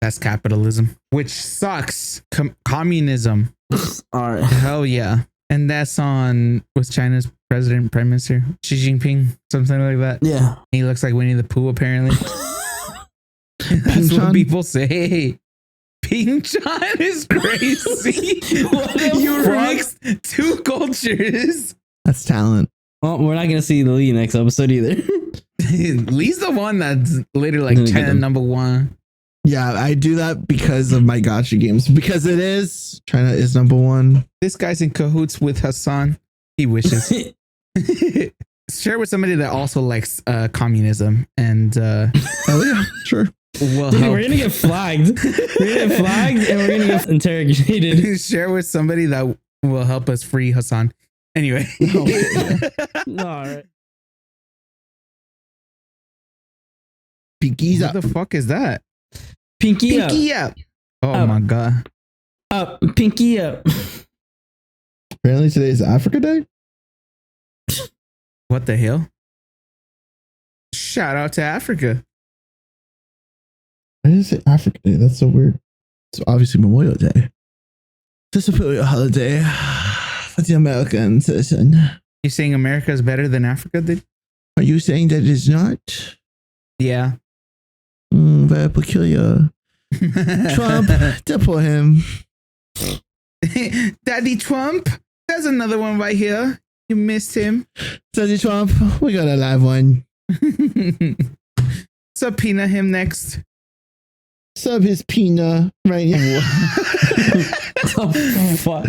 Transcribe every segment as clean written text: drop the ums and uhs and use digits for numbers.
That's capitalism, which sucks. Communism. All right. Hell yeah. And that's on with China's president, prime minister, Xi Jinping, something like that. Yeah. He looks like Winnie the Pooh, apparently. That's what people say. Ping Chan is crazy. You mixed two cultures. That's talent. Well, we're not gonna see Lee next episode either. Lee's the one that's literally like China number one. Yeah, I do that because of my gotcha games. Because it is. China is number one. This guy's in cahoots with Hasan. He wishes. Share with somebody that also likes communism and oh yeah, sure. Well, dude, we're gonna get flagged. We're gonna get flagged and we're gonna get interrogated. Share with somebody that will help us free Hasan. Anyway. All right. Pinkies What up. the fuck is that? Pinky up. Pinky up. Oh Up. my god. Up. Pinky up. Apparently today is Africa Day. What the hell? Shout out to Africa. I didn't say Africa Day. That's so weird. It's obviously Memorial Day. Just a period holiday for the American citizen. You saying America is better than Africa, dude? Are you saying that it's not? Yeah. Very peculiar. Trump, deport him. Daddy Trump. There's another one right here. You missed him. Daddy Trump, we got a live one. Subpoena him next. Sub his pina right now. Oh, fuck.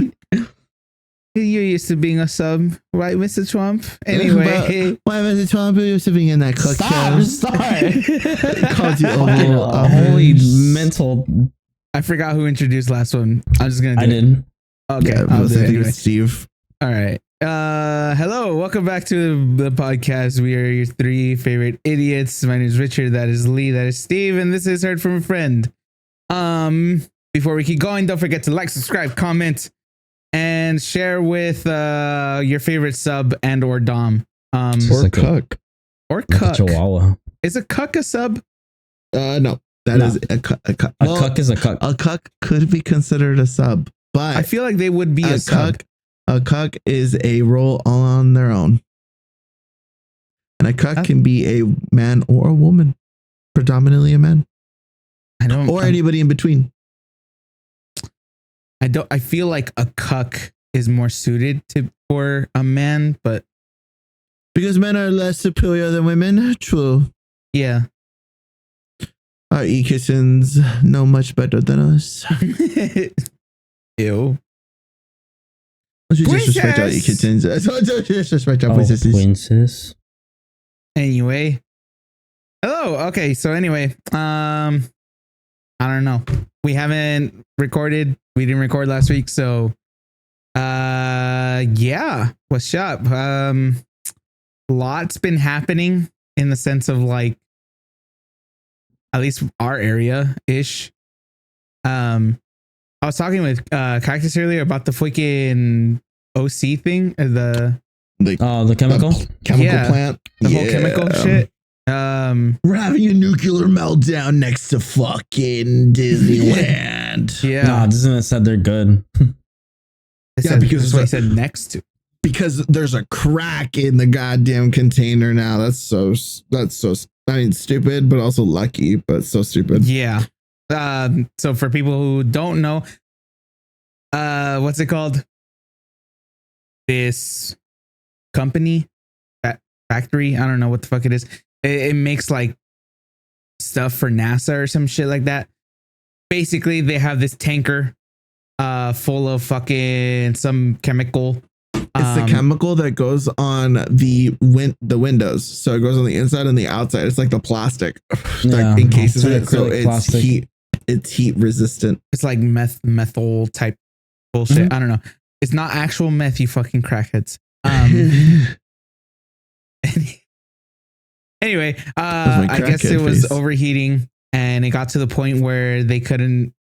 You're used to being a sub, right, Mr. Trump? Anyway. Why Mr. Trump? You're used to being in that cook Stop. Called you Holy mental. I forgot who introduced last one. I'm just gonna do I it. didn't. Okay, Yeah, I'll do it I think anyway. it's Steve. All right. Hello, welcome back to the podcast. We are your three favorite idiots. My name is Richard. That is Lee. That is Steve. And this is Heard from a Friend. Before we keep going, don't forget to like, subscribe, comment, and share with your favorite sub and or dom. Or like cook. Or Like a cuck. chihuahua. Is a cuck a sub? No, that No. is a cuck. A cuck is a cuck. A cuck could be considered a sub, but I feel like they would be a sub. A cuck is a role all on their own. And a cuck can be a man or a woman, predominantly a man, or anybody in between. I feel like a cuck is more suited for a man, but Because men are less superior than women. True. yeah. Our e-kitchens know much better than us. Ew. Don't you disrespect our Princess! e-kitchens. Don't you disrespect our Oh, princesses. princess. Anyway. Hello. Okay. So anyway, I don't know. We haven't recorded. We didn't record last week. So, yeah. What's up? Lots been happening in the sense of like, at least our area ish. I was talking with Cactus earlier about the freaking OC thing, the chemical. Chemical plant. the whole chemical shit. We're having a nuclear meltdown next to fucking Disneyland. Yeah, Nah, Disney said they're good. Because that's what I said next to. Because there's a crack in the goddamn container now. That's so I mean, stupid, but also lucky, but so stupid. Yeah. So for people who don't know, what's it called? This company, factory. I don't know what the fuck it is. It makes like stuff for NASA or some shit like that. Basically, they have this tanker, full of fucking some chemical. It's the chemical that goes on the windows. So it goes on the inside and the outside. It's like the plastic that encases it. So it's heat resistant. It's like methyl type bullshit. Mm-hmm. I don't know. It's not actual meth, you fucking crackheads. Anyway, I guess it was overheating and it got to the point where they can't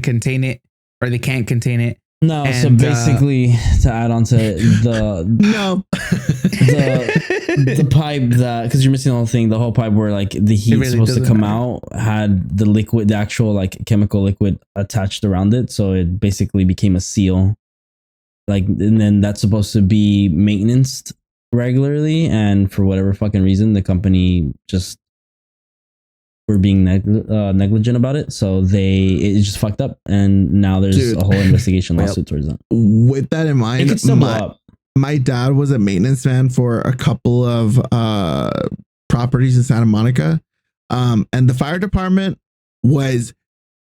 contain it, or they can't contain it. No, so And, basically, to add on to the No. the pipe that, because you're missing the whole thing, the whole pipe where like the heat really supposed to doesn't come matter. out had the liquid, the actual like chemical liquid attached around it, so it basically became a seal. Like, and then that's supposed to be maintained regularly, and for whatever fucking reason, the company just were being negligent about it, so it just fucked up, and now there's Dude. a whole investigation Well, lawsuit towards them. With that in It mind, could still blow up. my dad was a maintenance man for a couple of properties in Santa Monica. And the fire department was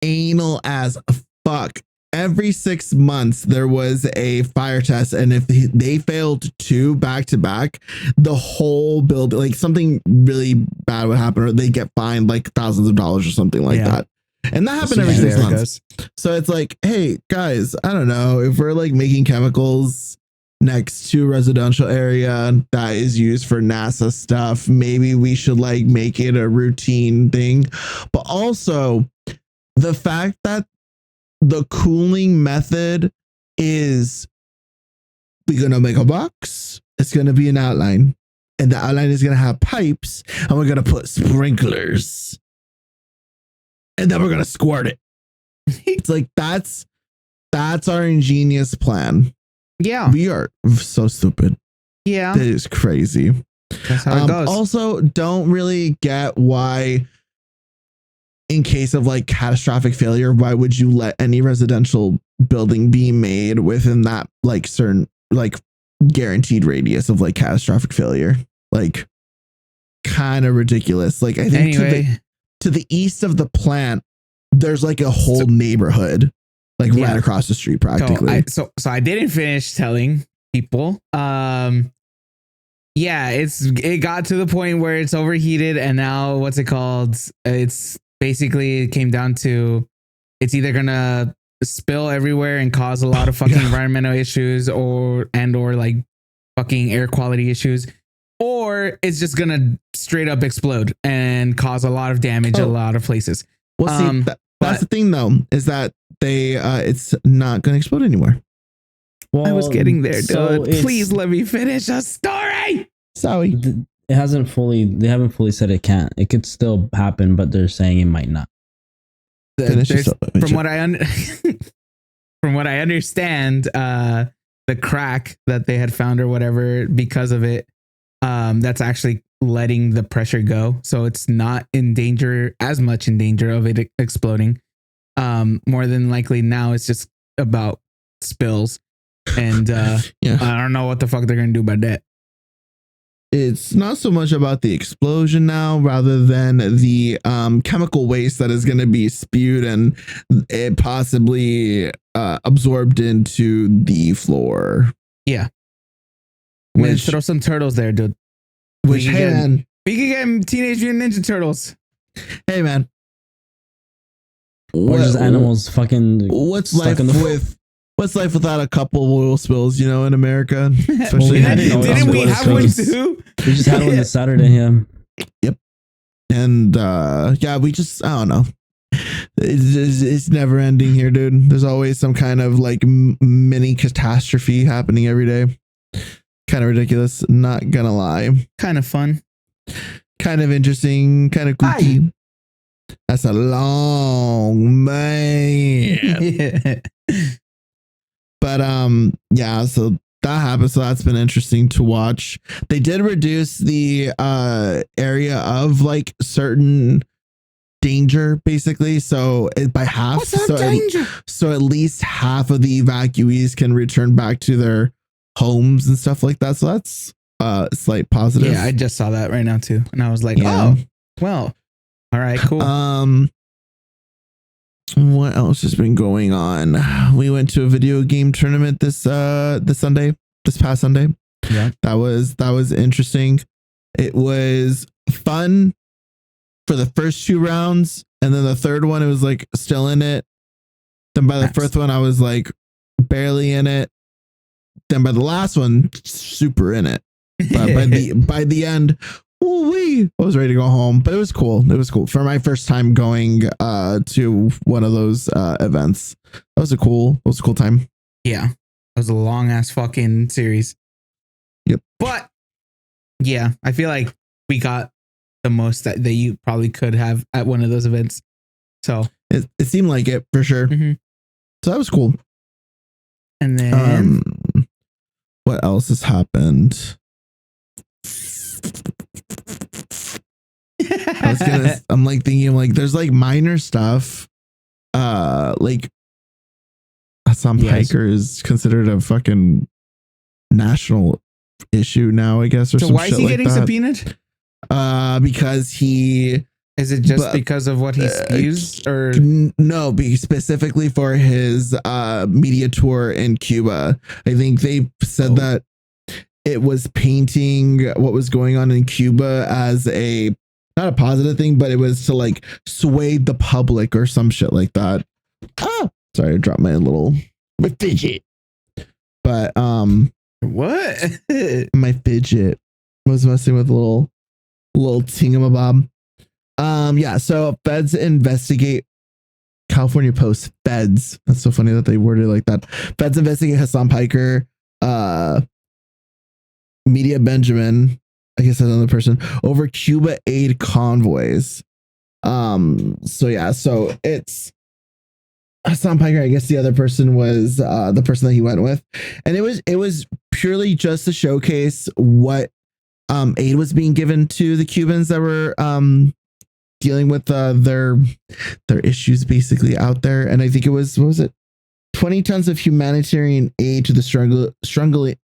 anal as fuck. Every 6 months there was a fire test, and if they failed 2 back to back, the whole building, like something really bad would happen, or they get fined like thousands of dollars or something like that. And that happened every 6 months. So it's like, hey guys, I don't know, if we're like making chemicals next to a residential area that is used for NASA stuff, maybe we should like make it a routine thing. But also the fact that the cooling method is, we're going to make a box. It's going to be an outline, and the outline is going to have pipes, and we're going to put sprinklers, and then we're going to squirt it. It's like, that's our ingenious plan. Yeah. We are so stupid. Yeah. That is crazy. That's how it goes. Also, don't really get why, in case of like catastrophic failure, why would you let any residential building be made within that like certain like guaranteed radius of like catastrophic failure? Like, kind of ridiculous. Like, I think to the east of the plant, there's like a whole neighborhood like right across the street practically. So I didn't finish telling people. Yeah, it got to the point where it's overheated, and now what's it called? It's basically, it came down to, it's either gonna spill everywhere and cause a lot of fucking environmental issues or like fucking air quality issues, or it's just gonna straight up explode and cause a lot of damage a lot of places. Well, see, that's the thing though, is that they it's not gonna explode anywhere. Well, I was getting there, so dude. Please let me finish a story. Sorry. They haven't fully said it can't. It could still happen, but they're saying it might not. From what I understand, the crack that they had found or whatever, because of it, that's actually letting the pressure go, so it's not as much in danger of it exploding. More than likely now it's just about spills, and I don't know what the fuck they're gonna do about that. It's not so much about the explosion now, rather than the chemical waste that is going to be spewed and it possibly absorbed into the floor. Yeah. Let's throw some turtles there, dude. We can get Teenage Mutant Ninja Turtles. Hey, man. Or just animals fucking. What's life without a couple of oil spills, in America? Especially didn't we have one too? We just had one this Saturday, yeah. Yep. And we just, I don't know. It's never ending here, dude. There's always some kind of like mini catastrophe happening every day. Kind of ridiculous, not gonna lie. Kind of fun. Kind of interesting, kind of kooky. Hi. That's a long man. But so that happened. So that's been interesting to watch. They did reduce the area of like certain danger, basically. So by half. So at least half of the evacuees can return back to their homes and stuff like that. So that's slight positive. Yeah, I just saw that right now too, and I was like, oh, well, all right, cool. What else has been going on? We went to a video game tournament this past Sunday. Yeah, that was interesting. It was fun for the first 2 rounds, and then the third one it was like still in it. Then by the fourth one I was like barely in it. Then by the last one, super in it. But by the end, I was ready to go home. But it was cool. It was cool for my first time going to one of those events. It was a cool time. Yeah, it was a long ass fucking series. Yep. But yeah, I feel like we got the most that you probably could have at one of those events. So it seemed like it for sure. Mm-hmm. So that was cool. And then what else has happened? I'm like thinking like there's like minor stuff. Like Hasan Piker is considered a fucking national issue now, I guess, or so some why shit is he like getting that. subpoenaed? Because he is it just because of what he spews, or no? Be specifically for his media tour in Cuba. I think they said that it was painting what was going on in Cuba as a not a positive thing, but it was to like sway the public or some shit like that. Sorry, I dropped my fidget. But what? my fidget was messing with a little thingamabob. Yeah, so feds investigate California Post feds. That's so funny that they worded it like that. Feds investigate Hasan Piker, Media Benjamin, I guess that's another person, over Cuba aid convoys. So yeah, so it's Hasan Piker. I guess the other person was the person that he went with, and it was purely just to showcase what aid was being given to the Cubans that were dealing with their issues basically out there. And I think it was, what was it, 20 tons of humanitarian aid to the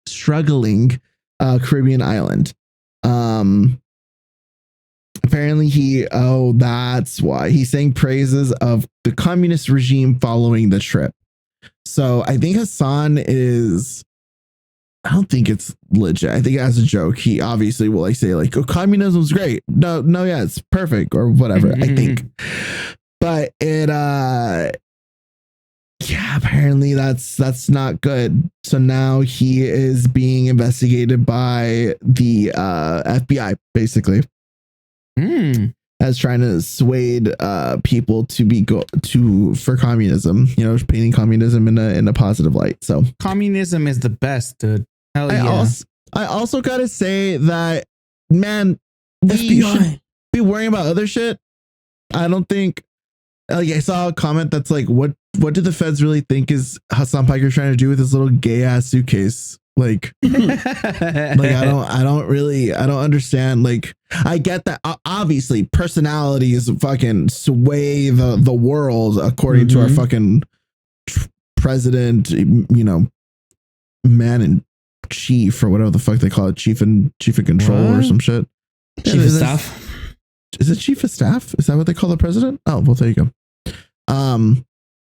struggling Caribbean island. Apparently that's why he sang praises of the communist regime following the trip. So I think Hasan I don't think it's legit. I think as a joke, he obviously will like say like, "Oh, communism's great." No, yeah, it's perfect or whatever. I think, but it, yeah, apparently that's not good. So now he is being investigated by the FBI, basically, as trying to sway people to for communism. You know, painting communism in a positive light. So communism is the best, dude. Hell yeah. I also gotta say that, man, we should be worrying about other shit. I don't think. Like, I saw a comment that's like, what do the feds really think is Hasan Piker trying to do with his little gay ass suitcase? Like, I don't understand. Like, I get that obviously personalities fucking sway the world according to our fucking president, you know, man in chief or whatever the fuck they call it, chief of control or some shit. Chief of staff. Is it chief of staff? Is that what they call the president? Oh, well, there you go.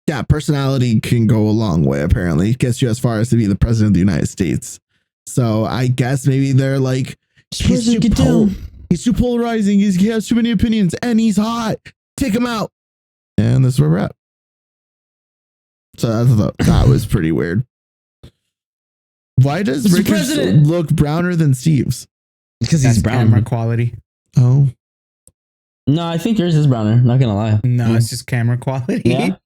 Yeah, personality can go a long way. Apparently, it gets you as far as to be the president of the United States. So I guess maybe they're like, he's too polarizing. He has too many opinions, and he's hot. Take him out. And that's where we're at. So I thought that was pretty weird. Why does Richard's look browner than Steve's? Because he's brown. Camera quality. Oh. No, I think yours is browner. Not gonna lie. No, it's just camera quality. Yeah.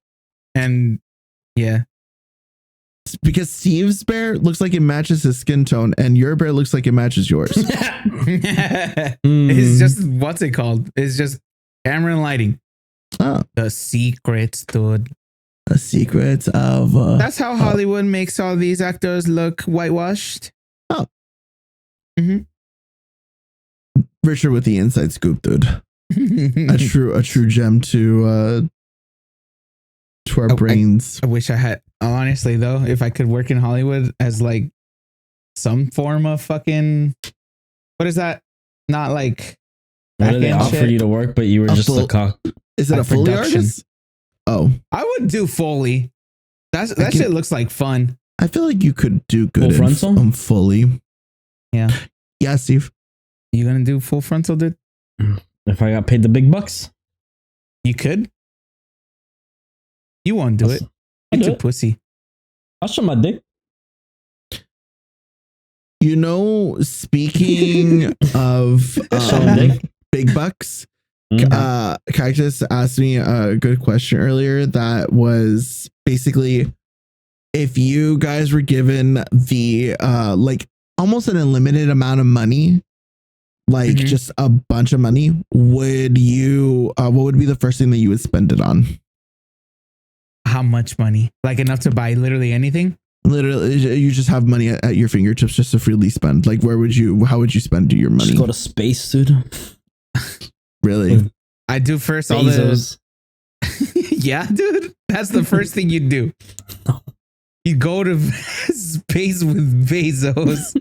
And yeah. Because Steve's bear looks like it matches his skin tone, and your bear looks like it matches yours. It's just, what's it called? It's just camera and lighting. Oh. The secrets, dude. The secrets of that's how Hollywood makes all these actors look whitewashed. Oh. Richard with the inside scoop, dude. a true gem to our brains. I wish I had, honestly though, if I could work in Hollywood as like some form of fucking, what is that? Not like, what do they offer you to work, but you were just a cock? Is it a Foley artist? Oh, I would do Foley. That shit looks like fun. I feel like you could do good full frontal? in Foley. Yeah. Yeah, Steve. You gonna do full frontal, dude? If I got paid the big bucks, you could. You won't do it. You're too pussy. I'll show my dick. You know, speaking of big bucks, Cactus asked me a good question earlier that was basically, if you guys were given the like almost an unlimited amount of money, like just a bunch of money, would you what would be the first thing that you would spend it on? How much money? Like enough to buy literally anything? Literally, you just have money at your fingertips just to freely spend. Like, how would you spend your money? Just go to space, dude. Really? I do first all Bezos. the yeah, dude. That's the first thing you do. You go to space with Bezos.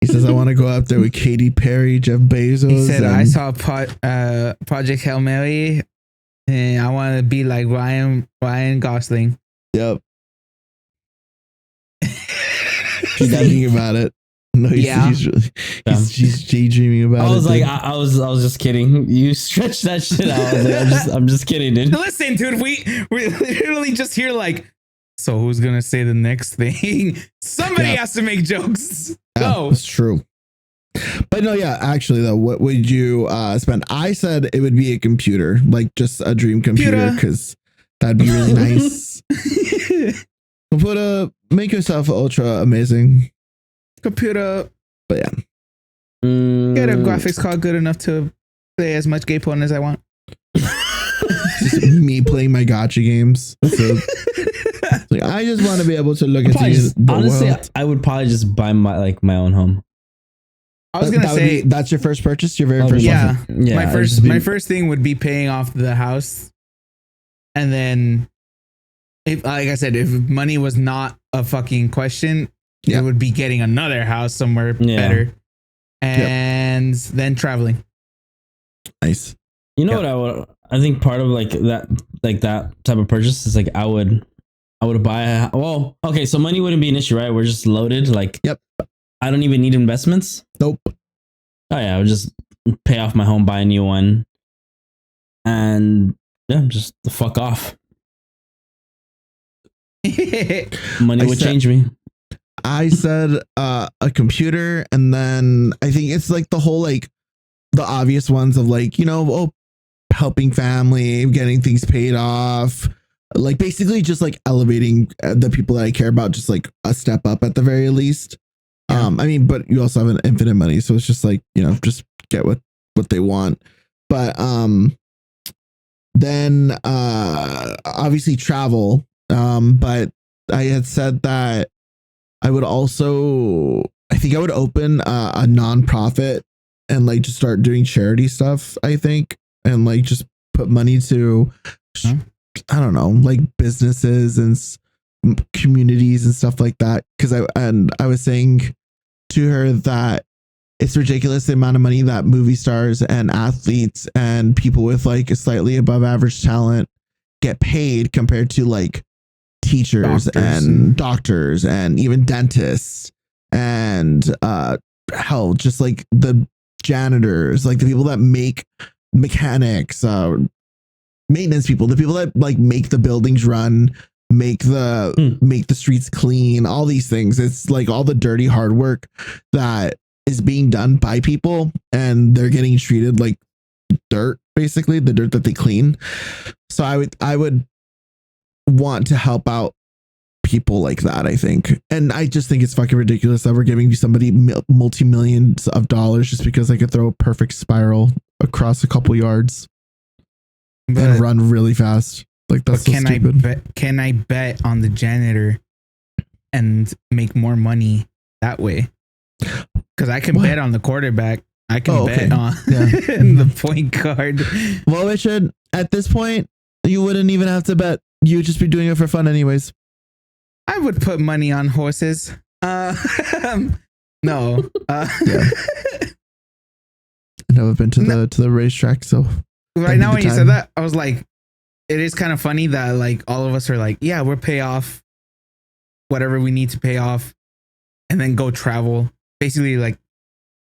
He says, "I want to go out there with Katy Perry, Jeff Bezos." He said, "I saw Project Hail Mary, and I want to be like Ryan Gosling." Yep. He's thinking about it. No, he's daydreaming about it. I was like, I was just kidding. You stretched that shit out. I was like, I'm just kidding, dude. Listen, dude, we literally just hear like, so who's gonna say the next thing? Somebody has to make jokes. Go. It's true. But no, yeah, actually though, what would you spend? I said it would be a computer, like just a dream computer, because that'd be really nice. Computer, make yourself ultra amazing. Computer. But yeah. Get a graphics card good enough to play as much gay porn as I want. Just me playing my gotcha games. So, like, I just want to be able to look at the honestly, world. I would probably just buy my own home. I was gonna say that's your first purchase, your very first. Yeah, one? yeah. My first thing would be paying off the house, and then, if like I said, if money was not a fucking question, it would be getting another house somewhere better, and then traveling. Nice. You know what I think part of that type of purchase is like I would buy okay, so money wouldn't be an issue, right? We're just loaded. Like, I don't even need investments. Nope. Oh yeah, I would just pay off my home, buy a new one, and just the fuck off. Money would change me. I said a computer, and then I think it's like the whole like the obvious ones of like, helping family, getting things paid off, like basically just like elevating the people that I care about, just like a step up at the very least. I mean, but you also have an infinite money, so it's just like, just get what they want. But then obviously travel. But I had said that I would also, I think I would open a nonprofit and like just start doing charity stuff, I think, and like just put money to, I don't know, like businesses and communities and stuff like that. Cause I was saying to her that it's ridiculous the amount of money that movie stars and athletes and people with like a slightly above average talent get paid compared to like teachers and doctors and even dentists and hell, just like the janitors, like the people that make mechanics, maintenance people, the people that like make the buildings run, make the streets clean, all these things. It's like all the dirty hard work that is being done by people, and they're getting treated like dirt, basically the dirt that they clean. So I would want to help out people like that, I think. And I just think it's fucking ridiculous that we're giving somebody multi-millions of dollars just because I could throw a perfect spiral across a couple yards and run really fast. Like, that's so stupid. Can I bet on the janitor and make more money that way? Because I can bet on the quarterback. I can bet on the point guard. Well, Richard, at this point, you wouldn't even have to bet. You would just be doing it for fun anyways. I would put money on horses. No. I've never been to the racetrack, so right now when you said that, I was like, it is kind of funny that like all of us are like, yeah, we'll pay off whatever we need to pay off and then go travel. Basically like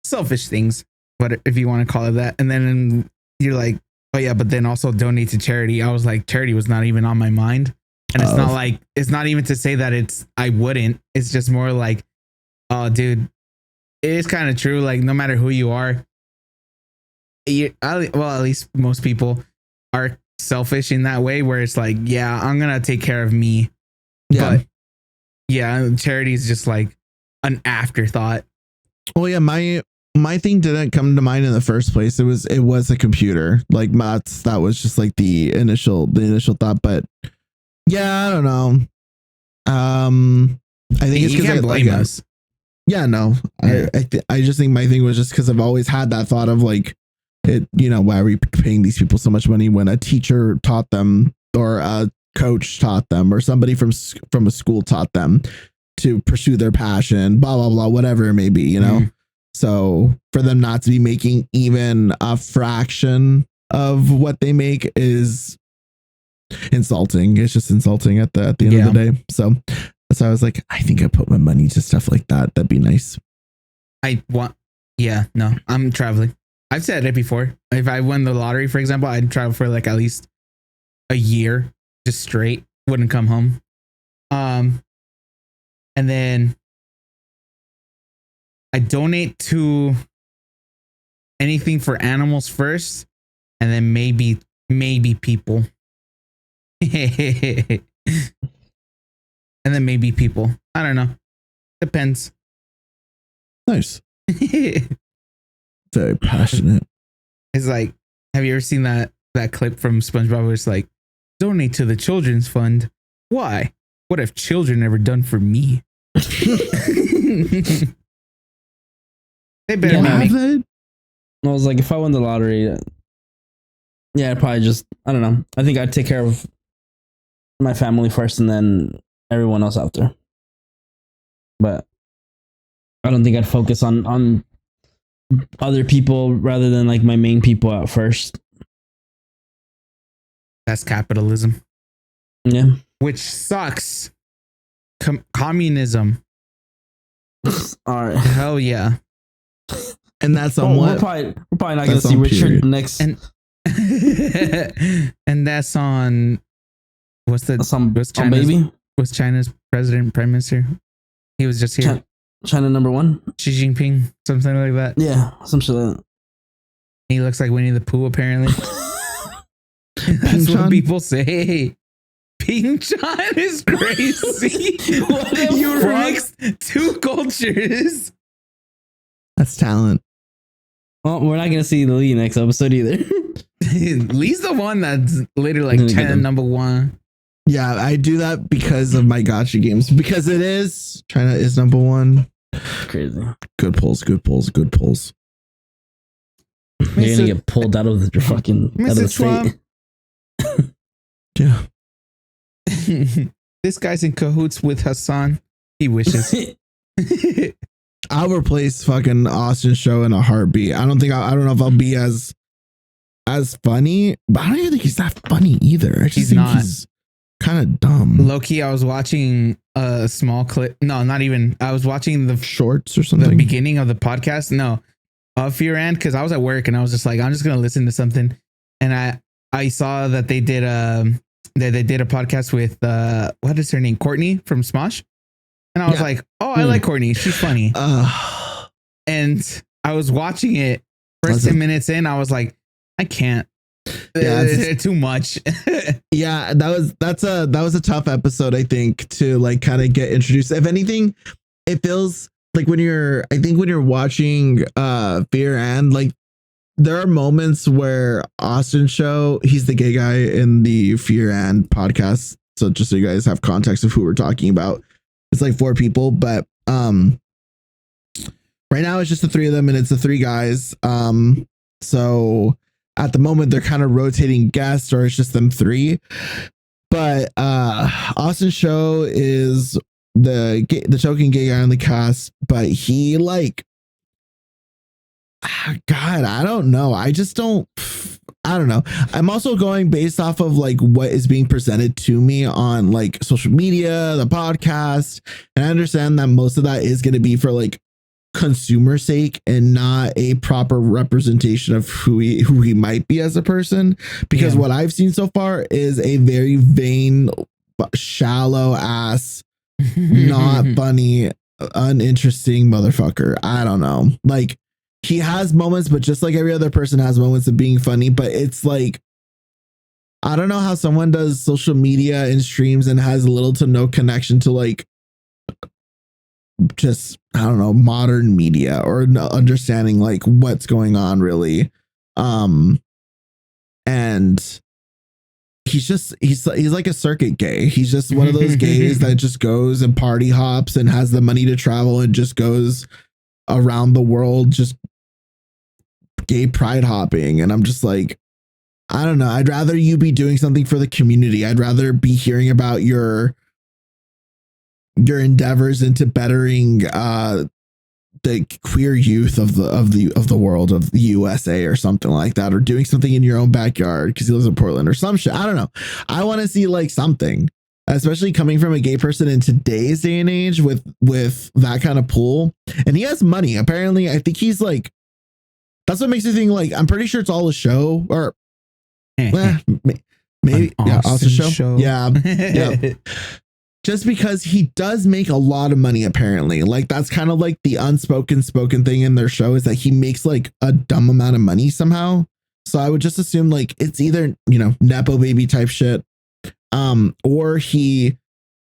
selfish things, but if you want to call it that. And then you're like, oh yeah, but then also donate to charity. I was like, charity was not even on my mind. And it's not like, it's not even to say that I wouldn't. It's just more like, oh dude, it is kind of true. Like no matter who you are, at least most people are selfish in that way where it's like, yeah, I'm going to take care of me. Yeah. But Yeah, charity is just like an afterthought. Oh yeah, my thing didn't come to mind in the first place. It was a computer. Like that was just like the initial thought. But yeah, I don't know. I think it's You can't because blame us. Yeah, no. Yeah. I just think my thing was just because I've always had that thought of like it. Why are we paying these people so much money when a teacher taught them or a coach taught them or somebody from a school taught them to pursue their passion, blah blah blah, whatever it may be. So for them not to be making even a fraction of what they make is insulting. It's just insulting at the end of the day. So that's why I was like, I think I put my money to stuff like that. That'd be nice. I'm traveling. I've said it before. If I won the lottery, for example, I'd travel for like at least a year, just straight. Wouldn't come home. And then I donate to anything for animals first, and then maybe people. And then maybe people. I don't know. Depends. Nice. Very passionate. It's like, have you ever seen that clip from SpongeBob where it's like, donate to the children's fund? Why? What have children ever done for me? They better not make. I was like, if I won the lottery, I'd probably just, I don't know. I think I'd take care of my family first and then everyone else after. But I don't think I'd focus on other people rather than like my main people at first. That's capitalism. Yeah. Which sucks. Communism. All right. Hell yeah. And that's on what? We're probably not going to see Richard period. next. And and that's on what's China's president, prime minister? He was just here. China number 1? Xi Jinping, something like that. Yeah, some shit like that. He looks like Winnie the Pooh, apparently. That's what people say. Ping Chan is crazy. You mixed two cultures. That's talent. Well, we're not gonna see Lee next episode either. Lee's the one that's literally like China number 1. Yeah, I do that because of my gotcha games. Because it is China is number 1. Crazy. Good pulls. You're gonna get pulled out of the fucking out of the state. Yeah. This guy's in cahoots with Hasan. He wishes. I'll replace fucking Austin's show in a heartbeat. I don't know if I'll be as funny, but I don't even think he's that funny either. I just think he's kind of dumb. Low-key, I was watching a small clip. No, not even. I was watching the shorts or something. The beginning of the podcast. No, Fear and because I was at work and I was just like, I'm just gonna listen to something, and I saw that they did they did a podcast with what is her name, Courtney from Smosh, and I was like, oh, I like Courtney, she's funny. And I was watching it. First 10 minutes in, I was like, I can't. Yeah, too much. Yeah, that was a tough episode, I think, to like kind of get introduced. If anything, it feels like when you're watching Fear and like there are moments where Austin show, he's the gay guy in the Fear and podcast. So just so you guys have context of who we're talking about. It's like 4 people, but right now it's just the 3 of them and it's the 3 guys. So at the moment they're kind of rotating guests or it's just them 3. But Austin show is the token gay guy on the cast, but he like God, I don't know. I don't know. I'm also going based off of like what is being presented to me on like social media, the podcast. And I understand that most of that is going to be for like consumer sake and not a proper representation of who he might be as a person. Because what I've seen so far is a very vain, shallow ass, not funny, uninteresting motherfucker. I don't know. Like, he has moments, but just like every other person has moments of being funny, but it's like, I don't know how someone does social media and streams and has little to no connection to like just, I don't know, modern media or understanding like what's going on really. And he's like a circuit gay. He's just one of those gays that just goes and party hops and has the money to travel and just goes around the world just gay pride hopping. And I'm just like, I don't know, I'd rather you be doing something for the community. I'd rather be hearing about your endeavors into bettering the queer youth of the world of the USA or something like that, or doing something in your own backyard because he lives in Portland or some shit. I don't know. I want to see like something, especially coming from a gay person in today's day and age with that kind of pull. And he has money. Apparently, I think he's like, that's what makes me think like, I'm pretty sure it's all a show or maybe also show. Yeah. Just because he does make a lot of money, apparently. Like that's kind of like the spoken thing in their show is that he makes like a dumb amount of money somehow. So I would just assume like it's either, you know, Nepo baby type shit. Or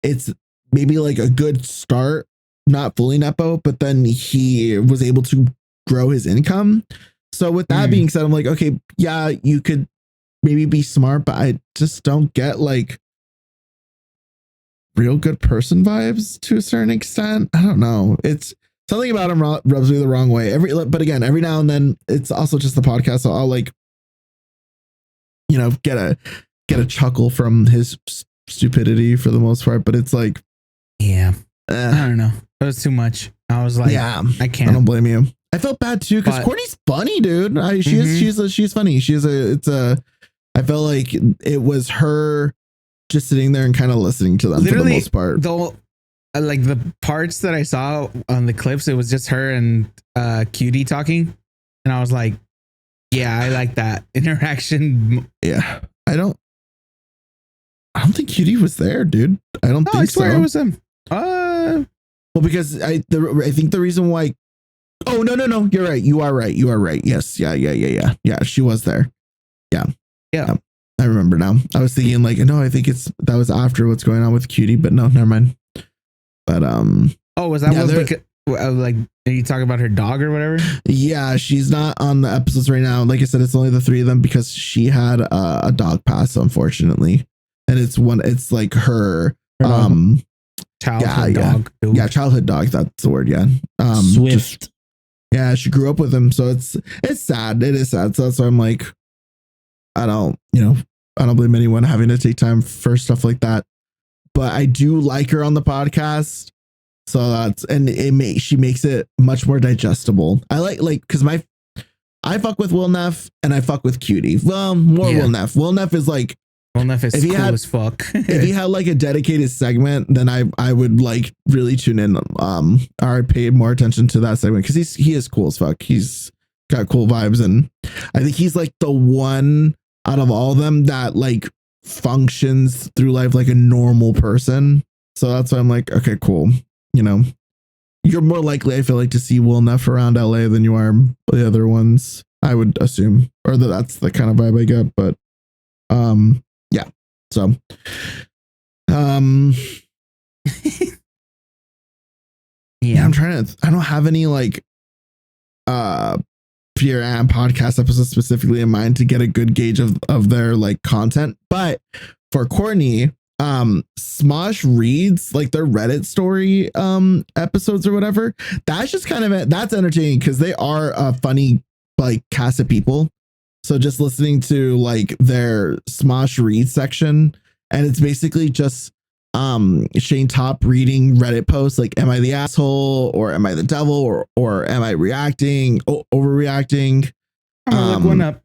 it's maybe like a good start, not fully Nepo, but then he was able to grow his income. So with that being said, I'm like, okay, yeah, you could maybe be smart, but I just don't get like real good person vibes to a certain extent. I don't know. It's something about him rubs me the wrong way. But again, every now and then it's also just the podcast. So I'll like, you know, get a chuckle from his stupidity for the most part. But it's like, I don't know. It was too much. I was like, I can't. I don't blame you. I felt bad too because Courtney's funny, dude. She's funny. I felt like it was her just sitting there and kind of listening to them. Literally, for the most part. Though, like the parts that I saw on the clips, it was just her and Cutie talking, and I was like, yeah, I like that interaction. Yeah, I don't think Cutie was there, dude. I don't think so. I swear it was him. Well, because I think the reason why. Oh no! You're right. You are right. Yes. Yeah. She was there. Yeah. I remember now. I was thinking like, no, I think that was after what's going on with Cutie, but no, never mind. But was that like are you talking about her dog or whatever? Yeah, she's not on the episodes right now. Like I said, it's only the three of them because she had a dog pass, unfortunately, and it's like her childhood dog. Dude. Yeah, childhood dog. That's the word. Yeah, Swift. She grew up with him, so it's sad. It is sad. So that's why I'm like, I don't blame anyone having to take time for stuff like that. But I do like her on the podcast. So she makes it much more digestible. I like because I fuck with Will Neff and I fuck with Cutie. Well, Will Neff. Will Neff is like, Will Neff is cool as fuck. If he had like a dedicated segment, then I would like really tune in. Or pay more attention to that segment because he is cool as fuck. He's got cool vibes, and I think he's like the one out of all of them that like functions through life like a normal person. So that's why I'm like, okay, cool. You know, you're more likely, I feel like, to see Will Neff around LA than you are the other ones, I would assume, or that's the kind of vibe I get. But yeah. So yeah, I don't have any like Fear and podcast episodes specifically in mind to get a good gauge of their like content. But for Courtney, Smosh reads like their Reddit story episodes or whatever. That's just kind of that's entertaining because they are a funny like cast of people. So just listening to like their Smosh read section, and it's basically just Shane Top reading Reddit posts like, am I the asshole or am I the devil or am I overreacting? I'm gonna look one up.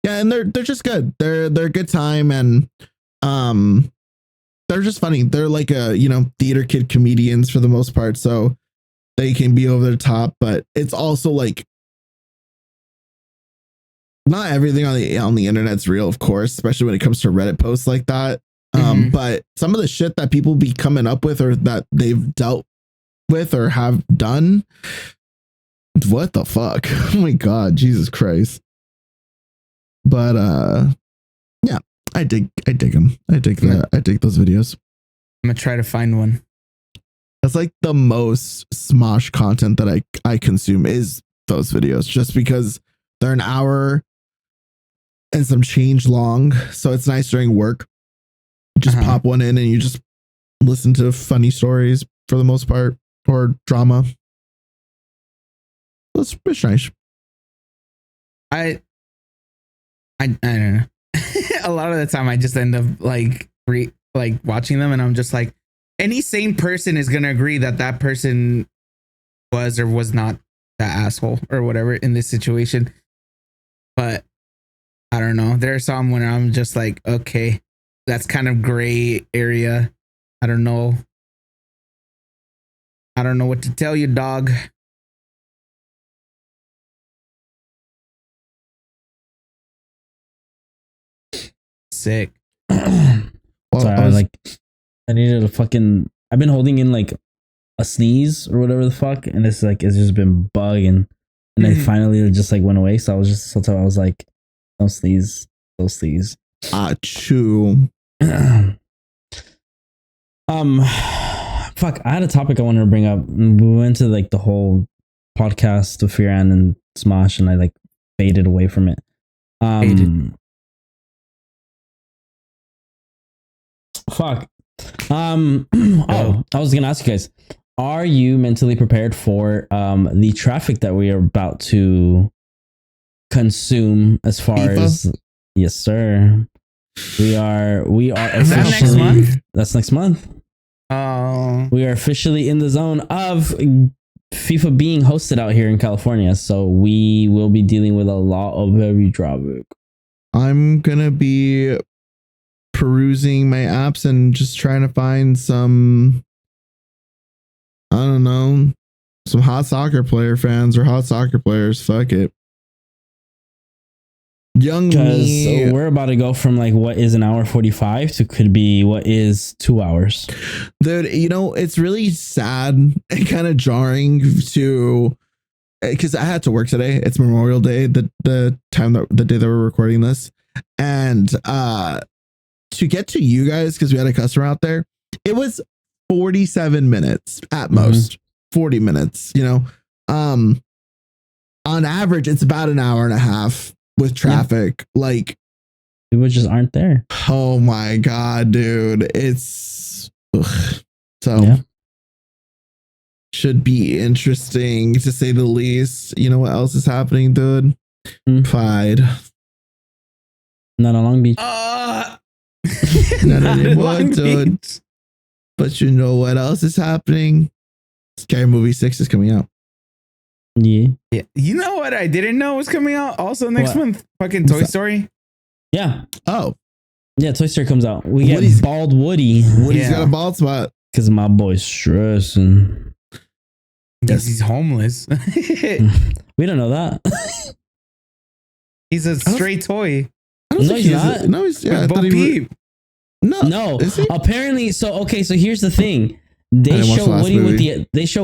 Yeah, and they're just good. They're a good time, and they're just funny. They're like theater kid comedians for the most part, so they can be over the top, but it's also like not everything on the internet's real, of course, especially when it comes to Reddit posts like that. But some of the shit that people be coming up with or that they've dealt with or have done, what the fuck? Oh my god, Jesus Christ. But yeah, I dig them. I dig that. I dig those videos. I'm gonna try to find one. That's like the most Smosh content that I consume is those videos, just because they're an hour and some change long. So it's nice during work. Just pop one in and you just listen to funny stories for the most part, or drama. It's nice. I don't know. A lot of the time I just end up like watching them and I'm just like, any sane person is going to agree that that person was or was not that asshole or whatever in this situation. But I don't know. There are some when I'm just like, okay, that's kind of gray area. I don't know. I don't know what to tell you, dog. Sick. Well, Sorry, I needed a fucking. I've been holding in like a sneeze or whatever the fuck, and it's just been bugging, and then finally it just like went away. So I was just I was like, don't sneeze, don't sneeze. Achoo. Fuck. I had a topic I wanted to bring up. We went to like the whole podcast of Firan and Smosh, and I like faded away from it. Fuck. I was gonna ask you guys, are you mentally prepared for the traffic that we are about to consume as far as yes sir. We are Is that next month? That's next month. Oh. We are officially in the zone of FIFA being hosted out here in California. So we will be dealing with a lot of heavy traffic. I'm gonna be perusing my apps and just trying to find some, I don't know, some hot soccer player fans or hot soccer players. Fuck it. Young me. We're about to go from like what is an hour 45 to could be what is 2 hours. Dude, you know, it's really sad and kind of jarring to, because I had to work today. It's Memorial Day, the day that we're recording this. And to get to you guys, because we had a customer out there, it was 47 minutes at most. 40 minutes, you know. On average, it's about an hour and a half with traffic. Like, people just aren't there. Oh my god, dude. It's so should be interesting to say the least. You know what else is happening, dude? Pride. Not on Long Beach. Not anymore, dude. But you know what else is happening? Scary Movie 6 is coming out. Yeah. You know what I didn't know was coming out also next month? Fucking Toy Story. Yeah. Oh. Yeah, Toy Story comes out. We get bald Woody. Woody's got a bald spot. Because my boy's stressing. Yes, he's homeless. We don't know that. He's a stray toy. No, he's not. No, he's Bo Peep. No. Apparently, so here's the thing. They show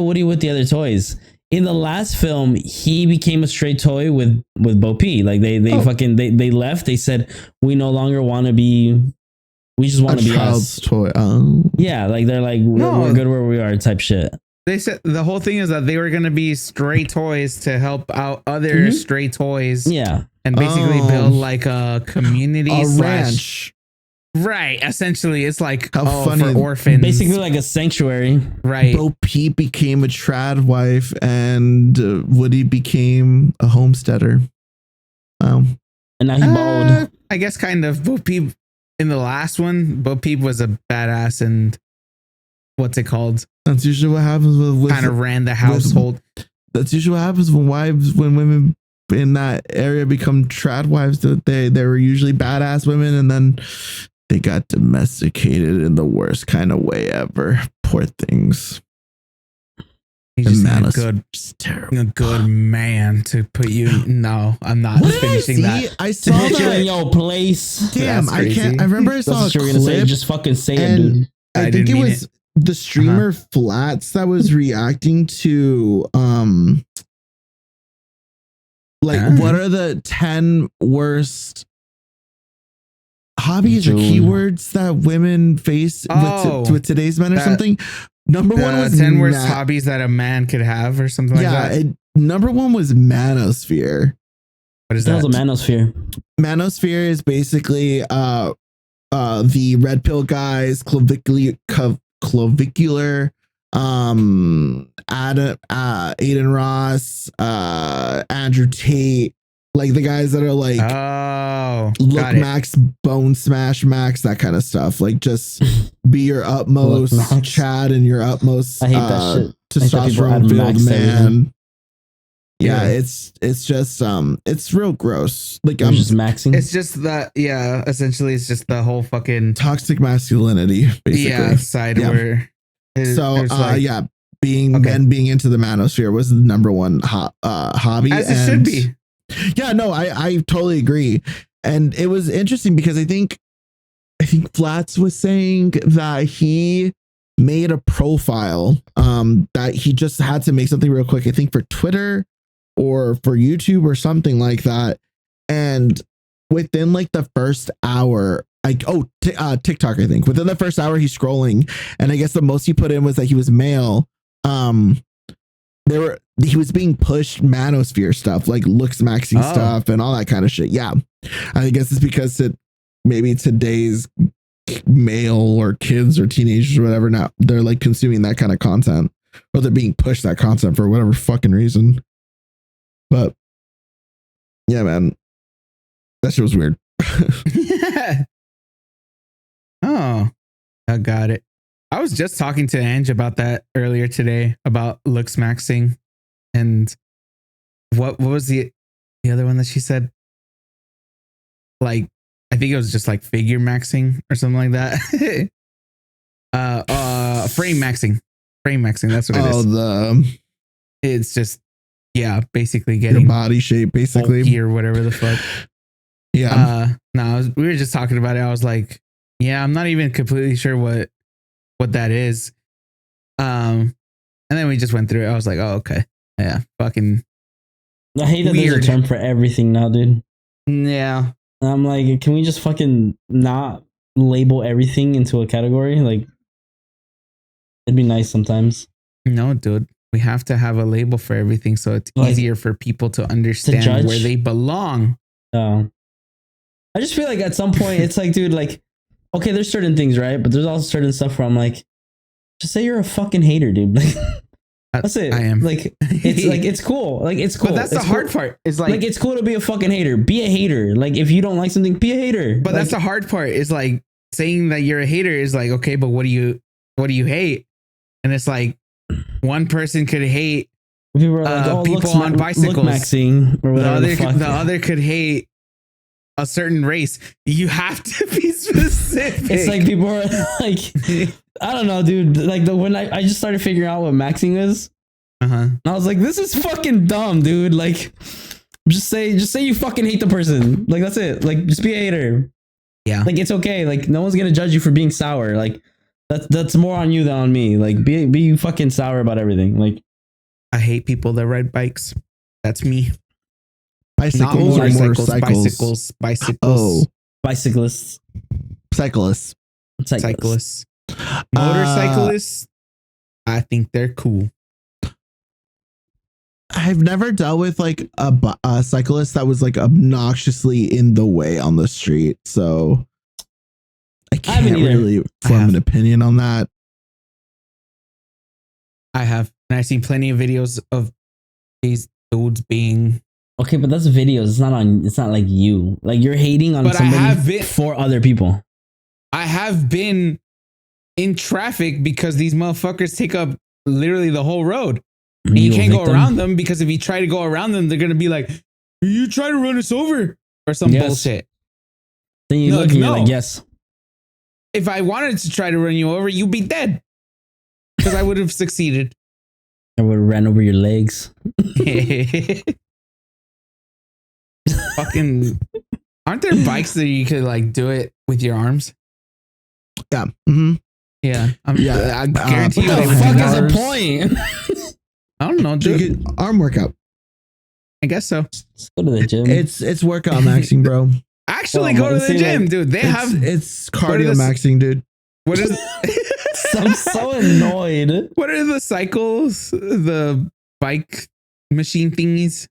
Woody with the other toys. In the last film, he became a stray toy with Bo Peep. Like they left. They said we no longer want to be. We just want to be child's us. Toy. Yeah, like they're like we're good where we are type shit. They said the whole thing is that they were going to be stray toys to help out other stray toys. Yeah. And basically build like a community, ranch. Right. Essentially, it's like funny. For orphans. Basically like a sanctuary. Right. Bo Peep became a trad wife and Woody became a homesteader. Wow. And now he's bald. I guess kind of. Bo Peep in the last one, Bo Peep was a badass and what's it called? That's usually what happens with kind of ran the household. That's usually what happens when women in that area become trad wives. They were usually badass women and then they got domesticated in the worst kind of way ever. Poor things. He's just a good man to put you. No, I'm not finishing that. I saw that in your place. Damn, I can't. I remember I saw a clip. Say. Just fucking say it, dude. I think it was the streamer Flats that was reacting to what are the 10 worst hobbies or keywords that women face with today's men or something. Number one was 10 worst hobbies that a man could have, or something like that. Number one was Manosphere. What is That that? was a manosphere. Manosphere is basically the red pill guys, clavicular, Aiden Ross, Andrew Tate, like the guys that are like, look Max, bone smash Max, that kind of stuff. Like just be your utmost Chad and your utmost I hate that shit. testosterone filled man. Yeah, Yeah. it's just it's real gross. Like I'm I'm just maxing. It's just that, yeah, essentially it's just the whole fucking toxic masculinity, basically. side Yeah. where men being into the manosphere was the number one hobby, as it should be. Yeah, no, I totally agree. And it was interesting because I think Flats was saying that he made a profile that he just had to make something real quick, I think for Twitter or for YouTube or something like that. And within like the first hour, like TikTok, I think within the first hour he's scrolling, and I guess the most he put in was that he was male. He was being pushed manosphere stuff, like looks maxing stuff and all that kind of shit. Yeah, I guess it's because maybe today's male or kids or teenagers or whatever, now they're like consuming that kind of content, or they're being pushed that content for whatever fucking reason. But yeah, man, that shit was weird. Oh, I got it. I was just talking to Ange about that earlier today, about looks maxing, and what was the other one that she said? Like, I think it was just like figure maxing or something like that. Frame maxing. That's what it is. It's just, yeah, basically getting your body shape, basically, or whatever the fuck. Yeah. We were just talking about it. I was like, yeah, I'm not even completely sure what that is. And then we just went through it. I was like, oh, okay. Yeah. Fucking. I hate that there's a term for everything now, dude. Yeah. I'm like, can we just fucking not label everything into a category? Like, it'd be nice sometimes. No, dude. We have to have a label for everything so it's easier for people to understand where they belong. I just feel like at some point it's like, dude, like, okay, there's certain things, right? But there's also certain stuff where I'm like, just say you're a fucking hater, dude. Like, that's it. I am. Like, it's cool. Like, it's cool. But that's the hard part. Is like, it's cool to be a fucking hater. Be a hater. Like, if you don't like something, be a hater. But that's the hard part. Is like saying that you're a hater is like, okay, but what do you hate? And it's like, one person could hate people on bicycles. Maxing or whatever the other could hate a certain race. You have to be specific. It's like people are like, I don't know, dude. Like when I just started figuring out what maxing is, I was like, this is fucking dumb, dude. Like, just say you fucking hate the person. Like, that's it. Like, just be a hater. Yeah. Like, it's okay. Like, no one's gonna judge you for being sour. Like, that's more on you than on me. Like, be fucking sour about everything. Like, I hate people that ride bikes. That's me. Bicycles or motorcycles? Bicycles. Oh, bicyclists. Cyclists. Motorcyclists. I think they're cool. I've never dealt with like a cyclist that was like obnoxiously in the way on the street, so I can't really form an opinion on that. I have, and I've seen plenty of videos of these dudes being. Okay, but that's videos. It's not like you. Like, you're hating on somebody for other people. I have been in traffic because these motherfuckers take up literally the whole road. And you can't go around them, because if you try to go around them, they're gonna be like, "You try to run us over," or some bullshit. Then you look and you're like, "Yes." If I wanted to try to run you over, you'd be dead, because I would have succeeded. I would have ran over your legs. Fucking, aren't there bikes that you could like do it with your arms? Yeah. Mm-hmm. Yeah. I guarantee you. What the fuck is the point? I don't know, dude. Arm workout. I guess so. Let's go to the gym. It's workout maxing, bro. Actually, go to the gym, dude. It's cardio maxing, dude. What is? I'm so annoyed. What are the cycles? The bike machine thingies,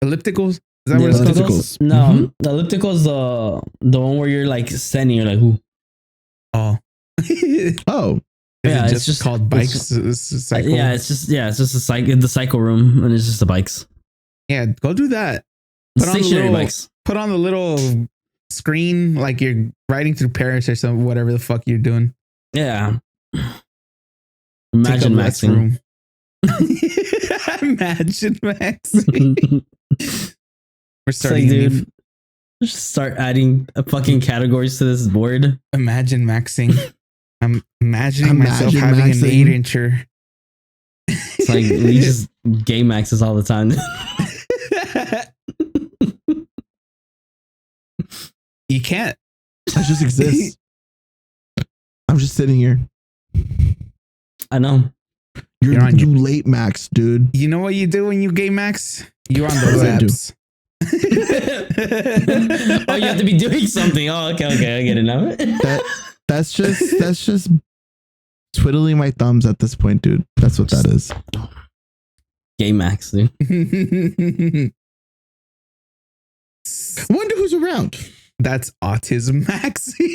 ellipticals. Is that The what it's called? ellipticals? No, Mhm. the elliptical is the one where you're like standing. You're like, who? Oh, Oh, yeah, it's it's just just- called it's bikes. just- It's a cycle. Yeah, it's just the cycle room, and it's just the bikes. Yeah, go do that. Put on the Stationary little- bikes. Put on the little screen like you're riding through Paris or something. Whatever the fuck you're doing. Yeah. Take Imagine up less maxing. room. Imagine maxing. We're It's like, starting. a new- dude, just start adding fucking categories to this board. Imagine maxing. I'm imagining myself Imagine having an maxing. 8-incher. It's like we just game maxes all the time. You can't. I just exist. I'm just sitting here. I know. You're on You late max, dude. You know what you do when you game max? You're on What those do I do? apps. Oh, you have to be doing something. Oh, okay, I get it now. That's just twiddling my thumbs at this point, dude. That's what that is. Game max, dude. Wonder who's around. That's autism maxing.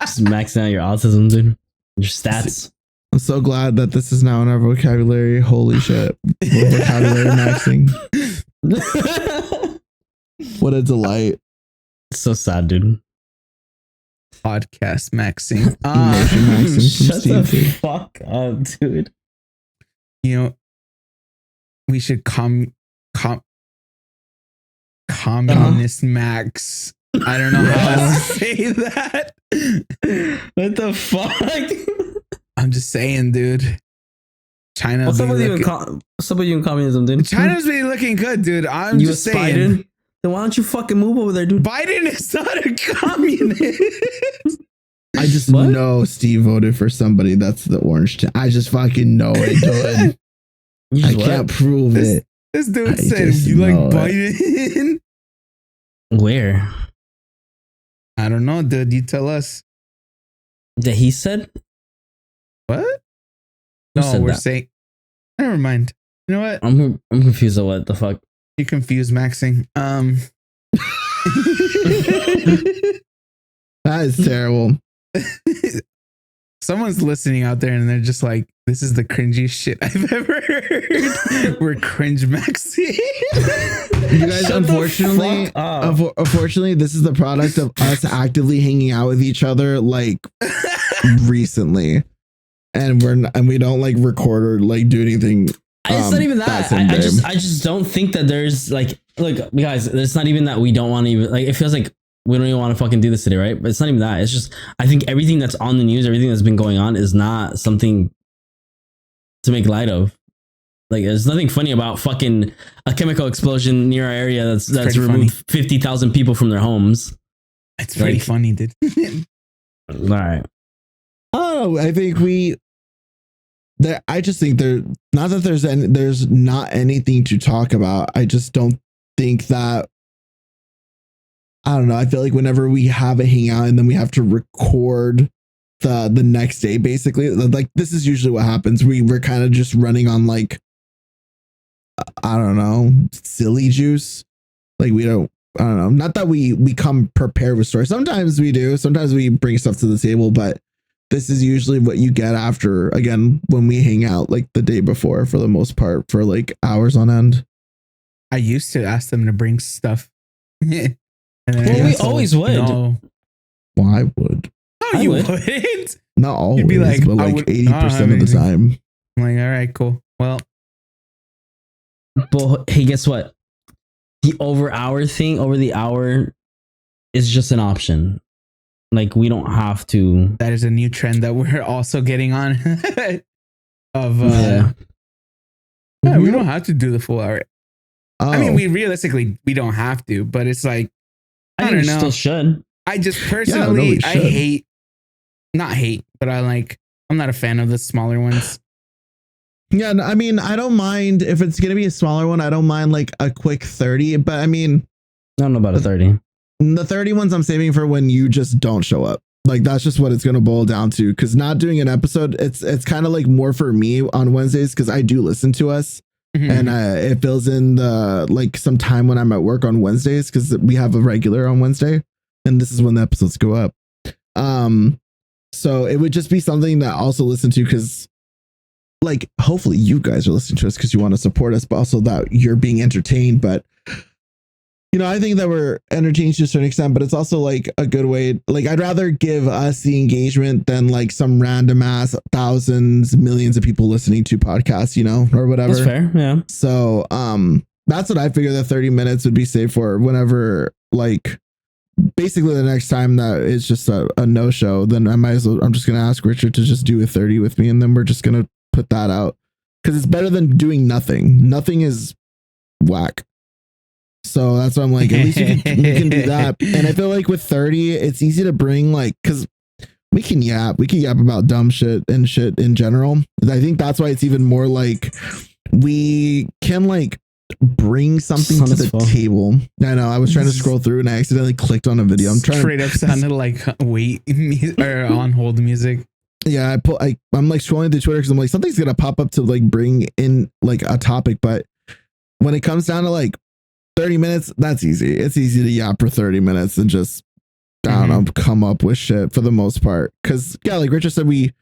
Just maxing out your autism, dude. Your stats. I'm so glad that this is now in our vocabulary. Holy shit. Vocabulary maxing. What a delight. So sad, dude. Podcast maxing. Emotion maxing from Shut the Steve. fuck up, dude. You know, we should communist max. I don't know how else to say that. What the fuck? I'm just saying, dude. China. What's up with you in communism, dude? China's been looking good, dude. I'm You just aspire, saying. dude? Then why don't you fucking move over there, dude? Biden is not a communist. I just What? know Steve voted for somebody that's the orange. I just fucking know it, dude. You I just what? can't prove This- it. This dude I said, just "You like know it. Biden?" Where? I don't know, dude. You tell us. That he said? What? Who No, said we're that? saying. Never mind. You know what? I'm confused at what the fuck. You confused maxing. That is terrible. Someone's listening out there and they're just like, "This is the cringiest shit I've ever heard." We're cringe maxing. You guys, Shut the unfortunately, fuck up. unfortunately, this is the product of us actively hanging out with each other like recently, and we don't like record or like do anything. It's not even that. that same day. I just don't think that there's like, look, guys, it's not even that we don't want to even, like, it feels like we don't even want to fucking do this today, right? But it's not even that. It's just, I think everything that's on the news, everything that's been going on is not something to make light of. Like, there's nothing funny about fucking a chemical explosion near our area that's pretty removed 50,000 people from their homes. It's pretty Like- funny, dude. All right. Oh, I think I just think not that there's not anything to talk about. I just don't think that. I don't know. I feel like whenever we have a hangout and then we have to record the next day, basically, like this is usually what happens. We're kind of just running on like, I don't know, silly juice. Like I don't know. Not that we come prepared with stories. Sometimes we do. Sometimes we bring stuff to the table, but this is usually what you get after, again, when we hang out like the day before, for the most part, for like hours on end. I used to ask them to bring stuff. And then Well, I we got told, always would. No, Well, I would. no, I you would. wouldn't. Not always, You'd be like, but I like would- 80% I don't have of the anything. time. I'm like, all right, cool. Well, But hey, guess what? The over the hour is just an option. Like, we don't have to. that is a new trend that we're also getting on. Of Yeah. yeah, we don't have to do the full hour. Oh, I mean, we realistically we don't have to, but it's like I think don't we know. still should. I just no, personally we I should. not hate, but I'm not a fan of the smaller ones. Yeah, no, I mean, I don't mind if it's gonna be a smaller one. I don't mind like a quick 30, but I mean, I don't know about a 30. the 30 ones I'm saving for when you just don't show up. Like that's just what it's going to boil down to. Because not doing an episode, it's kind of like more for me on Wednesdays because I do listen to us, and it fills in the like some time when I'm at work on Wednesdays because we have a regular on Wednesday, and this is when the episodes go up. So it would just be something that I also listen to because, like, hopefully you guys are listening to us because you want to support us, but also that you're being entertained. But you know, I think that we're entertained to a certain extent, but it's also like a good way. Like, I'd rather give us the engagement than like some random ass thousands, millions of people listening to podcasts, you know, or whatever. That's fair. Yeah. So, that's what I figure that 30 minutes would be safe for. Whenever, like, basically the next time that it's just a no show, then I might as well, I'm just going to ask Richard to just do a 30 with me. And then we're just going to put that out because it's better than doing nothing. Nothing is whack. So that's why I'm like, at least you can do that. And I feel like with 30, it's easy to bring like, because we can yap about dumb shit and shit in general. I think that's why it's even more like we can like bring something to the table. I know I was trying to scroll through and I accidentally clicked on a video. I'm trying straight up sounded like wait or on hold music. Yeah, I'm like scrolling through Twitter because I'm like, something's gonna pop up to like bring in like a topic, but when it comes down to like 30 minutes, that's easy. It's easy to yap for 30 minutes and just, I don't know, come up with shit for the most part. Cause yeah, like Richard said, we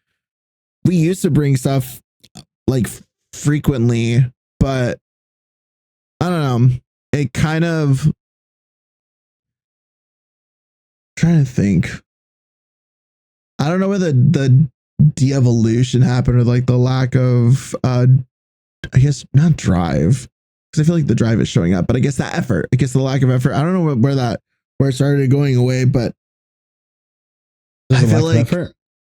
used to bring stuff like frequently, but I don't know. It kind of, I'm trying to think. I don't know where the de-evolution happened or like the lack of, I guess not drive. Because I feel like the drive is showing up, but I guess that effort, I guess the lack of effort. I don't know where it started going away, but I feel like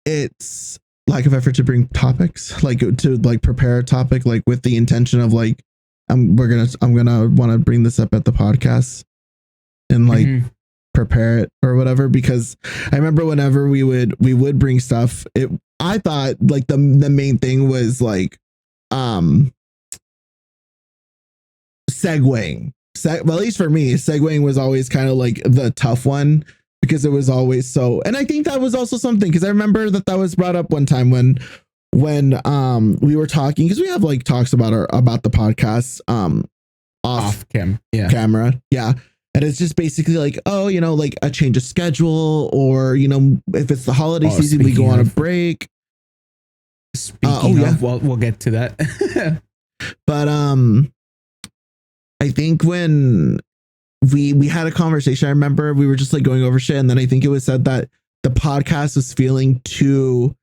it's lack of effort to bring topics, like to like prepare a topic, like with the intention of like, I'm gonna want to bring this up at the podcast and like prepare it or whatever. Because I remember whenever we would bring stuff, I thought like the main thing was like, segueing. Well, at least for me, segueing was always kind of like the tough one because it was always so. And I think that was also something because I remember that was brought up one time when we were talking because we have like talks about the podcast off camera. Yeah. And it's just basically like, oh, you know, like a change of schedule or, you know, if it's the holiday season, we go on a break. Speaking of, we'll get to that. But I think when we had a conversation, I remember we were just like going over shit. And then I think it was said that the podcast was feeling too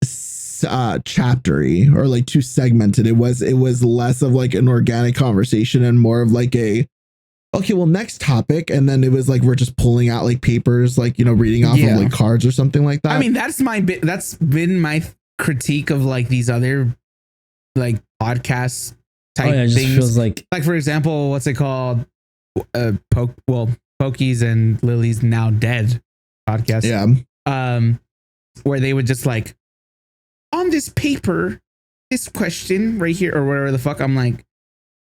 chaptery or like too segmented. It was less of like an organic conversation and more of like okay, well, next topic. And then it was like, we're just pulling out like papers, like, you know, reading off of like cards or something like that. I mean, that's been my critique of like these other like podcasts type it just things. Feels like for example, what's it called? Pokies and Lily's Now Dead podcast. Yeah. Where they would just like on this paper, this question right here or whatever the fuck. I'm like,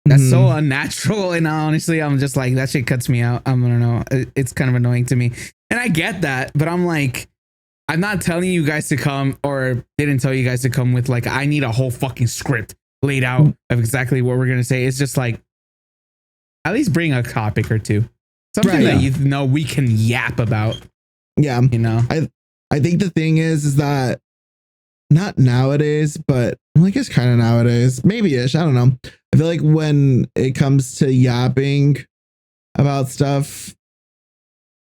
that's so unnatural. And honestly, I'm just like, that shit cuts me out. I don't know. It's kind of annoying to me. And I get that, but I'm like, I'm not telling you guys to come or didn't tell you guys to come with like, I need a whole fucking script laid out of exactly what we're going to say. It's just like, at least bring a topic or two, something that you know we can yap about. Yeah. You know, I think the thing is that not nowadays, but well, I guess kind of nowadays, maybe ish. I don't know. I feel like when it comes to yapping about stuff,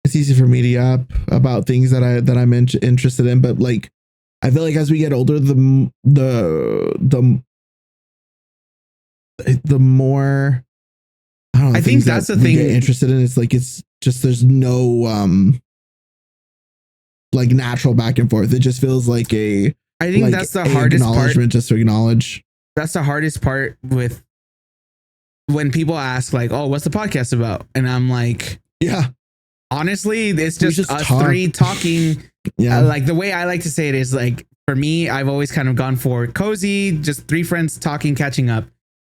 it's easy for me to yap about things that I'm interested in. But like, I feel like as we get older, the more I think that's the thing. Get interested in it's like it's just there's no like natural back and forth. It just feels like I think that's the hardest part. Just to acknowledge. That's the hardest part with when people ask like, "Oh, what's the podcast about?" And I'm like, "Yeah, honestly, it's just us three talking." Yeah, like the way I like to say it is like for me, I've always kind of gone for cozy, just three friends talking, catching up,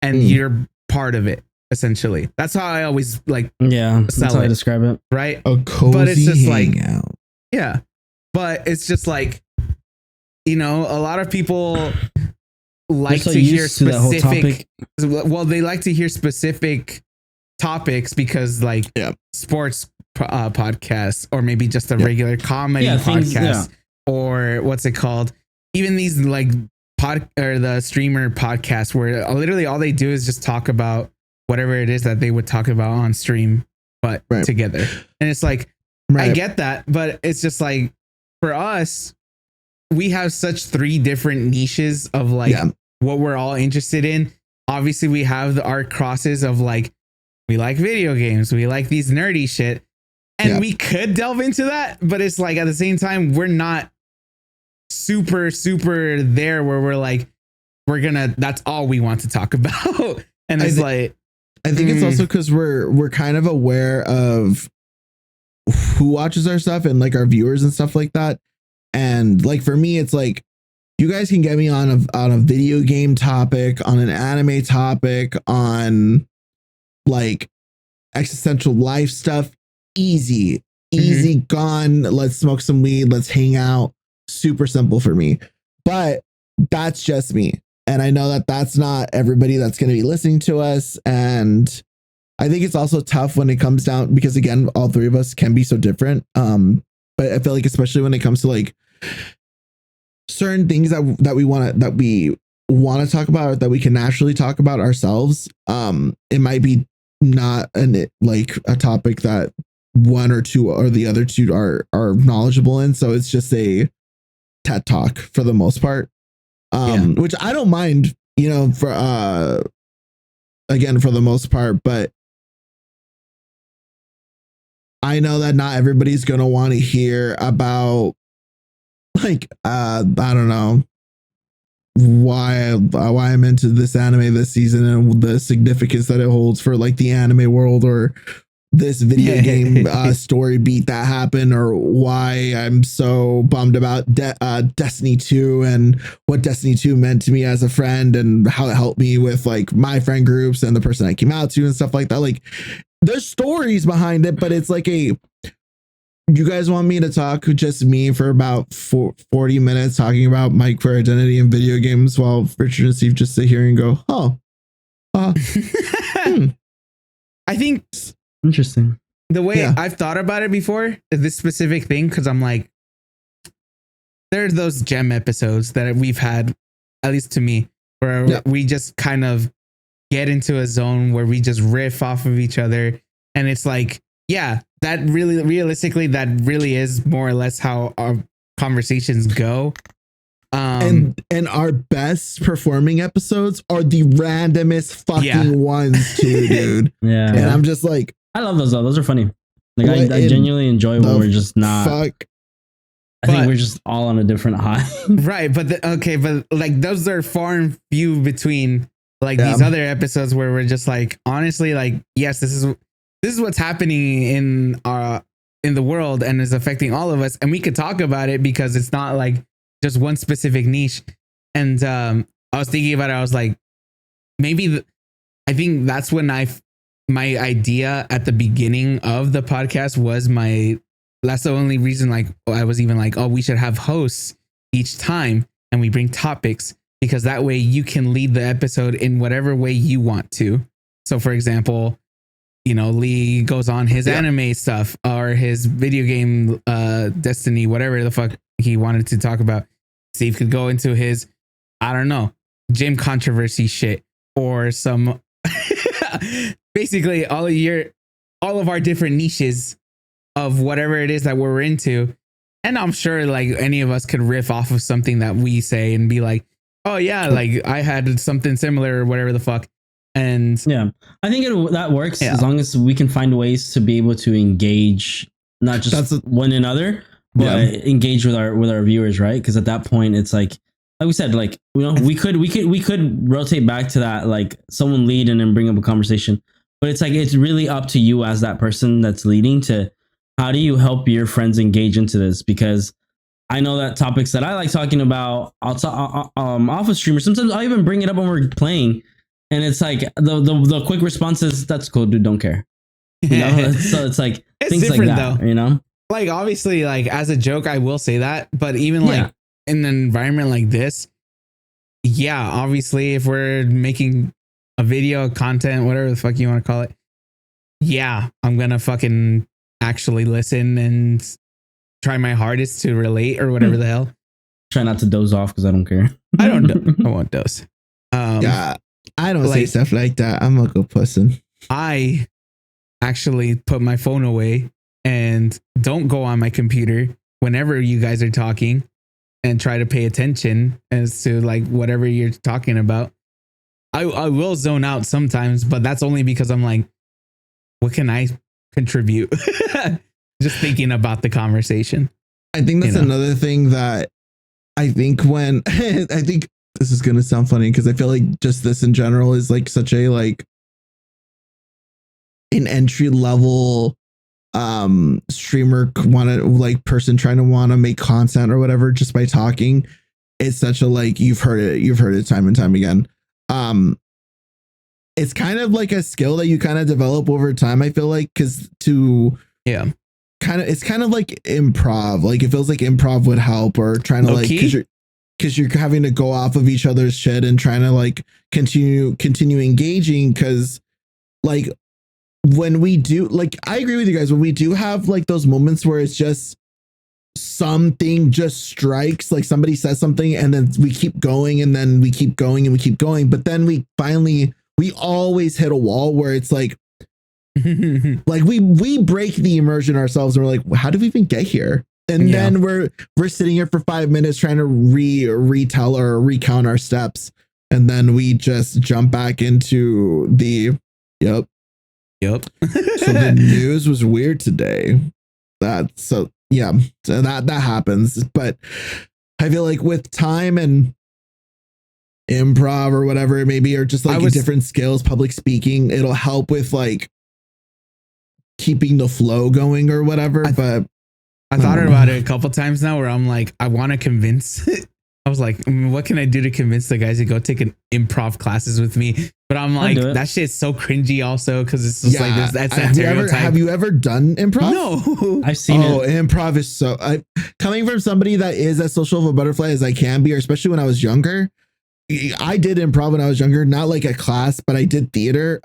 and you're part of it. Essentially, that's how I always like. Yeah, that's how I describe it. Right, a cozy, but it's just hangout. Yeah, but it's just like, a lot of people like so to hear used to that whole specific. Well, they like to hear specific topics because, like, sports podcasts, or maybe just a regular comedy podcast, or what's it called? Even these like the streamer podcasts where literally all they do is just talk about whatever it is that they would talk about on stream, but together. And it's like, I get that, but it's just like, for us, we have such 3 different niches of like what we're all interested in. Obviously, we have our crosses of like, we like video games, we like these nerdy shit, and we could delve into that, but it's like, at the same time, we're not super there where we're like, that's all we want to talk about. And it's I think it's also because we're kind of aware of who watches our stuff and like our viewers and stuff like that. And like, for me, it's like, you guys can get me on a video game topic, on an anime topic, on like existential life stuff. Easy gone. Let's smoke some weed. Let's hang out. Super simple for me. But that's just me. And I know that that's not everybody that's going to be listening to us. And I think it's also tough when it comes down, because again, all 3 of us can be so different. But I feel like, especially when it comes to like certain things that we want to talk about, or that we can naturally talk about ourselves, it might be not like a topic that one or two or the other 2 are knowledgeable in. So it's just a TED talk for the most part, which I don't mind, for again, for the most part. But I know that not everybody's going to want to hear about, like, I don't know why I'm into this anime this season and the significance that it holds for like the anime world, or this video game story beat that happened, or why I'm so bummed about Destiny 2 and what Destiny 2 meant to me as a friend, and how it helped me with like my friend groups and the person I came out to and stuff like that. Like, there's stories behind it, but it's like you guys want me to talk just me for about 40 minutes talking about my queer identity and video games, while Richard and Steve just sit here and go, I think interesting. The way I've thought about it before, this specific thing, because I'm like, there's those gem episodes that we've had, at least to me, where we just kind of get into a zone where we just riff off of each other. And it's like, that really, realistically, that really is more or less how our conversations go. And our best performing episodes are the randomest fucking ones too, dude. And I'm just like, I love those though. Those are funny. Like, I genuinely enjoy when we're just not. I think we're just all on a different high. Right. But but like, those are far and few between, like these other episodes where we're just like, honestly, like, yes, this is what's happening in the world and is affecting all of us. And we could talk about it because it's not like just one specific niche. And I was thinking about it. I was like, maybe I think that's when my idea at the beginning of the podcast was that's the only reason, like, I was even like, oh, we should have hosts each time and we bring topics, because that way you can lead the episode in whatever way you want to. So for example, Lee goes on his anime stuff, or his video game, Destiny, whatever the fuck he wanted to talk about. Steve could go into his, I don't know, gym controversy shit, or some basically all of our different niches of whatever it is that we're into. And I'm sure like any of us could riff off of something that we say and be like, oh yeah, like I had something similar or whatever the fuck. And I think that works as long as we can find ways to be able to engage, not just one another, but engage with our viewers, right? Because at that point, it's like we said, like, we could rotate back to that, like someone lead and then bring up a conversation. But it's like, it's really up to you as that person that's leading to, how do you help your friends engage into this? Because I know that topics that I like talking about off of streamers, sometimes I'll even bring it up when we're playing. And it's like the quick response is, that's cool, dude, don't care. So it's like, it's things like that, though. like obviously like as a joke, I will say that, but even like in an environment like this, yeah, obviously if we're making a video, content, whatever the fuck you want to call it, yeah, I'm gonna fucking actually listen and try my hardest to relate or whatever the hell. Try not to doze off because I don't care. I won't doze. Yeah, I don't say like- stuff like that. I'm a good person. I actually put my phone away and don't go on my computer whenever you guys are talking and try to pay attention as to like whatever you're talking about. I will zone out sometimes, but that's only because I'm like, what can I contribute? Just thinking about the conversation. I think that's another thing that I think when I think this is gonna sound funny because I feel like just this in general is like such a like an entry level streamer like person trying to want to make content or whatever just by talking. It's such a like you've heard it time and time again. It's kind of like a skill that you kind of develop over time, I feel like, because it's kind of like improv. Like it feels like improv would help, or trying to because you're having to go off of each other's shit and trying to like continue engaging. Because like when we do, like, I agree with you guys, when we do have like those moments where it's just something just strikes, like somebody says something and then we keep going and then we keep going and we keep going, but then we always hit a wall where it's like like we break the immersion ourselves and we're like, how did we even get here? And then we're sitting here for 5 minutes trying to retell or recount our steps, and then we just jump back into the yep. So the news was weird today. So that happens. But I feel like with time and improv or whatever it may be, or just like different skills, public speaking, it'll help with like keeping the flow going or whatever. But I thought about it a couple times now where I'm like, I want to convince. I was like, what can I do to convince the guys to go take an improv classes with me? But I'm like, that shit's so cringy also, because it's just like that's that stereotype. Have you ever done improv? No, I've seen it. Improv is so. Coming from somebody that is as social of a butterfly as I can be, or especially when I was younger. I did improv when I was younger, not like a class, but I did theater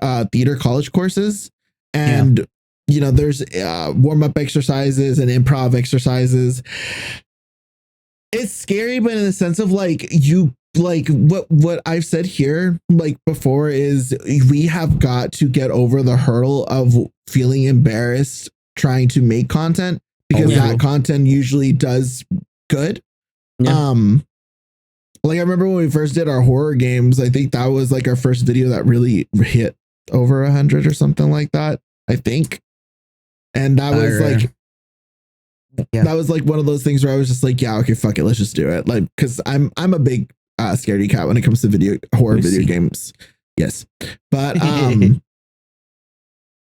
college courses, and you know, there's warm up exercises and improv exercises. It's scary, but in the sense of like what I've said here like before is we have got to get over the hurdle of feeling embarrassed trying to make content, because that content usually does good. Like I remember when we first did our horror games, I think that was like our first video that really hit over 100 or something like that, I think. And that was that was like one of those things where I was just like, yeah, okay, fuck it, let's just do it. Like, because I'm a big scaredy cat when it comes to horror video games. Yes, but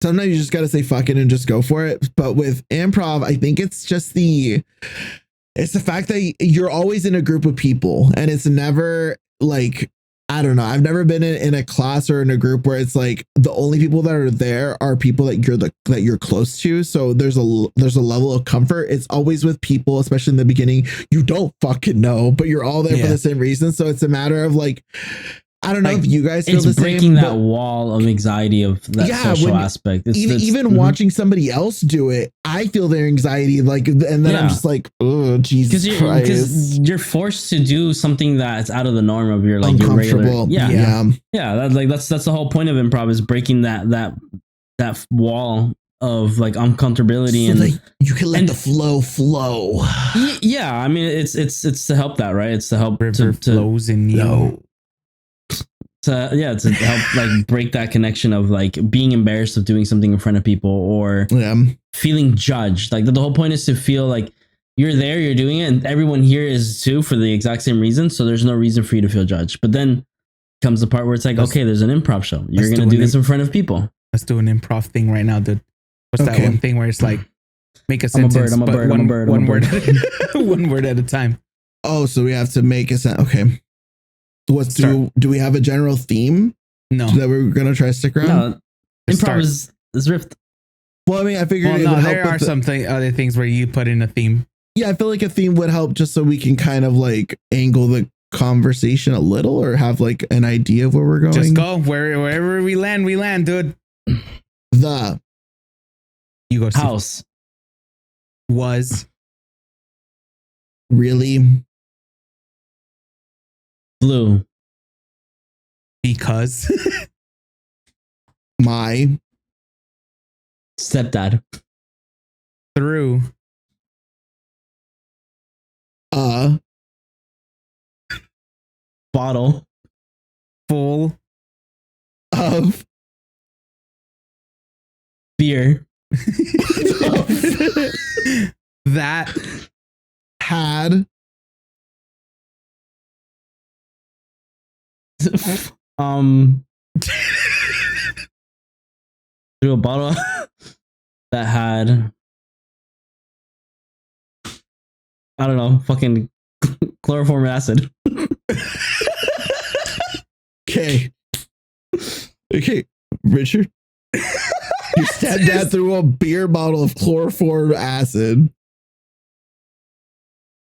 sometimes you just got to say fuck it and just go for it. But with improv, I think it's just it's the fact that you're always in a group of people, and it's never like, I don't know. I've never been in a class or in a group where it's like the only people that are there are people that you're close to. So there's a level of comfort. It's always with people, especially in the beginning, you don't fucking know, but you're all there for the same reason. So it's a matter of like, I don't know if you guys feel the same. It's breaking that wall of anxiety of that social aspect. Even watching somebody else do it, I feel their anxiety. Like, and then I'm just like, oh, Jesus Christ. Because you're forced to do something that's out of the norm of your like your regular. That's the whole point of improv, is breaking that wall of like uncomfortability, so and like you can let the flow. Yeah, I mean it's to help that, right? It's to help river flows in you. To help like break that connection of like being embarrassed of doing something in front of people, or feeling judged. Like the whole point is to feel like you're there, you're doing it, and everyone here is too for the exact same reason. So there's no reason for you to feel judged. But then comes the part where it's like, okay, there's an improv show. You're going to do this in front of people. Let's do an improv thing right now, dude. What's that one thing where it's like, make a sentence, I'm a bird, one word, one word at a time. Oh, so we have to make a sentence. Okay. Do we have a general theme? No. That we're gonna try to stick around? No. Improv is rift. Well, I mean, I figured Well, it no, would help there are with something other things where you put in a theme. yeah, I feel like a theme would help just so we can kind of like angle the conversation a little or have like an idea of where we're going. Just go wherever we land, dude. The You go. Steve. House. Was really Blue. because my Stepdad. through Bottle. full of Beer. that had Through a bottle that had, I don't know, fucking chloroform acid. okay, Richard. Your stepdad threw a beer bottle of chloroform acid.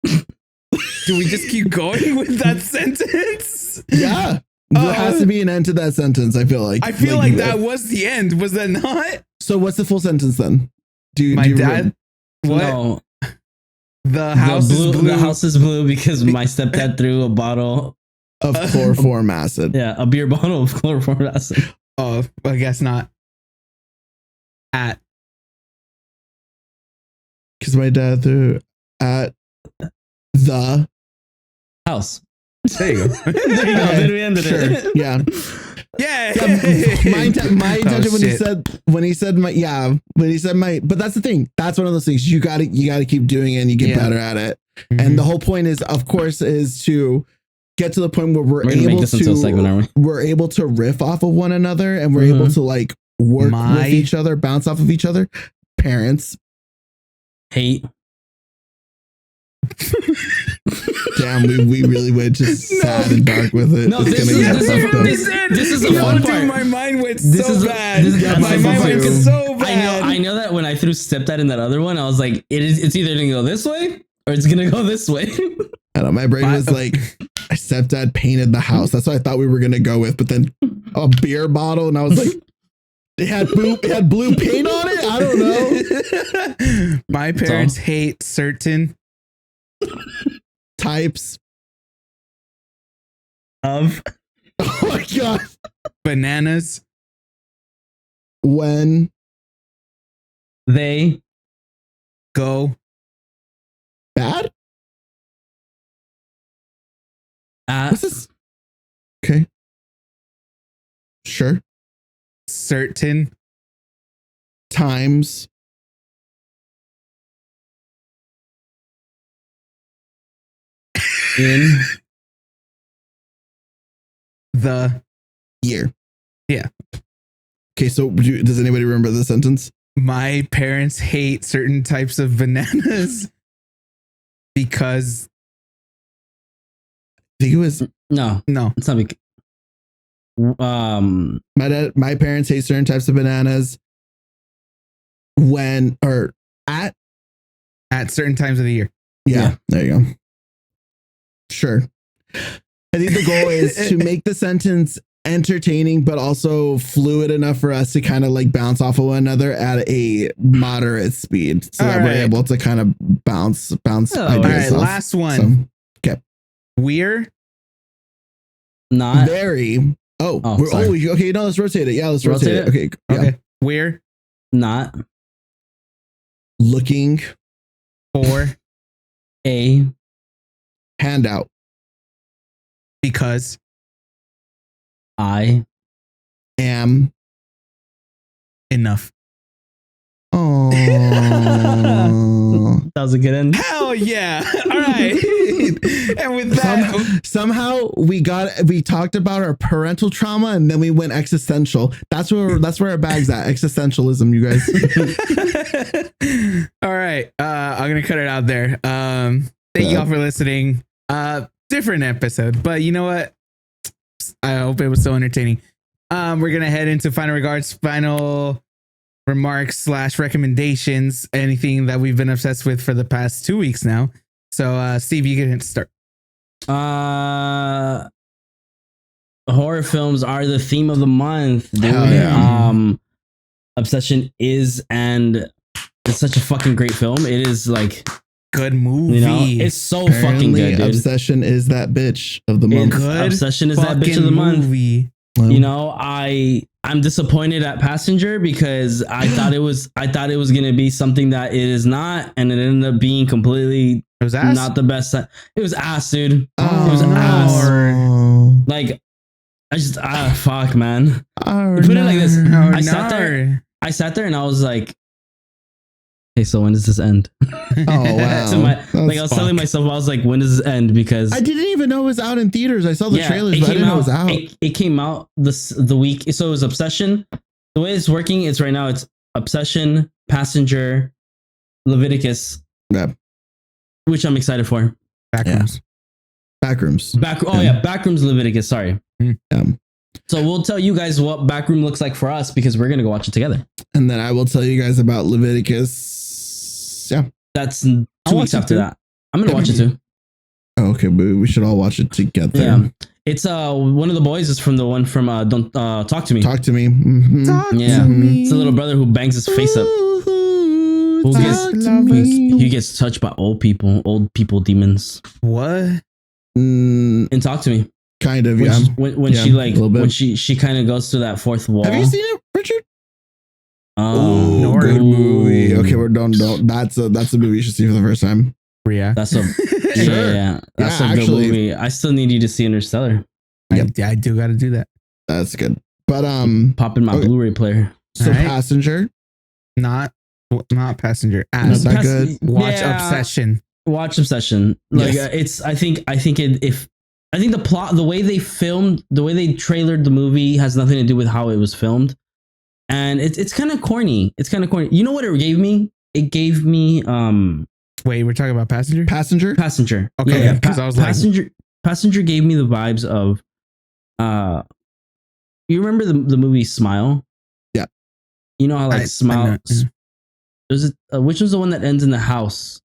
do we just keep going with that sentence? Yeah. There has to be an end to that sentence, I feel like. I feel like that was the end. Was that not? So what's the full sentence then? My dad what? No, The house is blue. The house is blue because my stepdad threw a bottle of chloroform acid. Yeah, a beer bottle of chloroform acid. Oh, I guess not. At Because my dad threw at the house. there you go. There you go. Then we ended it. Yeah. Yeah. My intention when he said my, but that's the thing. That's one of those things you gotta keep doing it and you get better at it. Mm-hmm. And the whole point is, of course, is to get to the point where we're able able to into a segment, aren't we? we're able to riff off of one another and we're able to like work with each other, bounce off of each other. Parents hate. Damn, we really went just sad and dark with it. No, this is the fun part. My mind went so bad. My mind went so bad. I know that when I threw stepdad in that other one, I was like, it's either gonna go this way or it's gonna go this way. I don't know. My brain was like, my stepdad painted the house. That's what I thought we were gonna go with. But then a beer bottle, and I was like, it had blue paint on it. I don't know. My parents hate certain types of oh my god bananas when they go bad. What's this? Okay, sure. certain times in the year. Yeah. Okay, so does anybody remember the sentence? My parents hate certain types of bananas because I think it was no, it's not because my parents hate certain types of bananas when or at certain times of the year. Yeah, there you go. Sure. I think the goal is to make the sentence entertaining, but also fluid enough for us to kind of like bounce off of one another at a moderate speed so that we're able to kind of bounce ideas all right, off. last one. So, okay. We're not very. Okay. No, let's rotate it. Yeah, let's rotate it. Okay. Okay. We're not looking for a handout because I am enough. Oh, that was a good end. Hell yeah! All right, and with that, somehow we talked about our parental trauma and then we went existential. That's where our bag's at. Existentialism, you guys. All right, I'm gonna cut it out there. Thank you all for listening. Different episode, but you know what? I hope it was so entertaining. We're gonna head into final regards, final remarks / recommendations, anything that we've been obsessed with for the past 2 weeks now. So, Steve, you can start. Horror films are the theme of the month, dude. Hell yeah. Obsession is, and it's such a fucking great film. It is like Good movie. you know, it's so fucking Apparently, good, dude. Obsession is that bitch of the month. Good Obsession is that bitch fucking of the month. movie. You know, I'm disappointed at Passenger because I thought it was gonna be something that it is not, and it ended up being completely It was ass. not the best. It was ass, dude. It Oh, was ass. oh, Like, I just fuck, man. oh, Put it like this. Oh, I sat there. I sat there and I was like, "Hey, so when does this end?" Oh, wow. To my, That's like I was telling myself, I was like, "When does this end?" Because I didn't even know it was out in theaters. I saw the trailers, but I didn't know it was out. It came out the week. So it was Obsession. The way it's working is right now it's Obsession, Passenger, Leviticus, Yeah. which I'm excited for. Backrooms. Backrooms. Backrooms, Leviticus. Sorry. Um, So we'll tell you guys what Backroom looks like for us because we're gonna go watch it together. and then I will tell you guys about Leviticus. Yeah. That's 2 I'll weeks watch it after too. that. I'm gonna watch it too. Oh, okay, but we should all watch it together. Yeah. It's one of the boys is from the one from Don't Talk to Me. Talk to me. Mhm. Talk Yeah. to me. It's the little brother who bangs his face up. Ooh, Who talk gets- to me. He gets touched by old people demons. What? And Talk to Me. Kind of, When yeah. she, when Yeah, she a like little bit. when she kind of goes through that fourth wall. Have you seen it, Richard? Oh, no, good Ooh. movie. Okay, we're don't. That's a movie you should see for the first time. Yeah. That's a yeah. That's Yeah, a good actually- movie. I still need you to see Interstellar. I do got to do that. That's good. But Pop in my Okay. Blu-ray player. so Alright. Passenger, Not Passenger. not Ass. that good. Watch Yeah. Obsession. Watch Obsession. Like Yes. it's. I think the plot, the way they filmed, the way they trailered the movie has nothing to do with how it was filmed, and it's kind of corny. It's kind of corny. You know what it gave me? It gave me Wait, we're talking about Passenger? Passenger. Passenger. Okay, Yeah, 'cause I was like- Passenger gave me the vibes of you remember the movie Smile? Yeah. You know how like I Smile. know, yeah. Was it which was the one that ends in the house?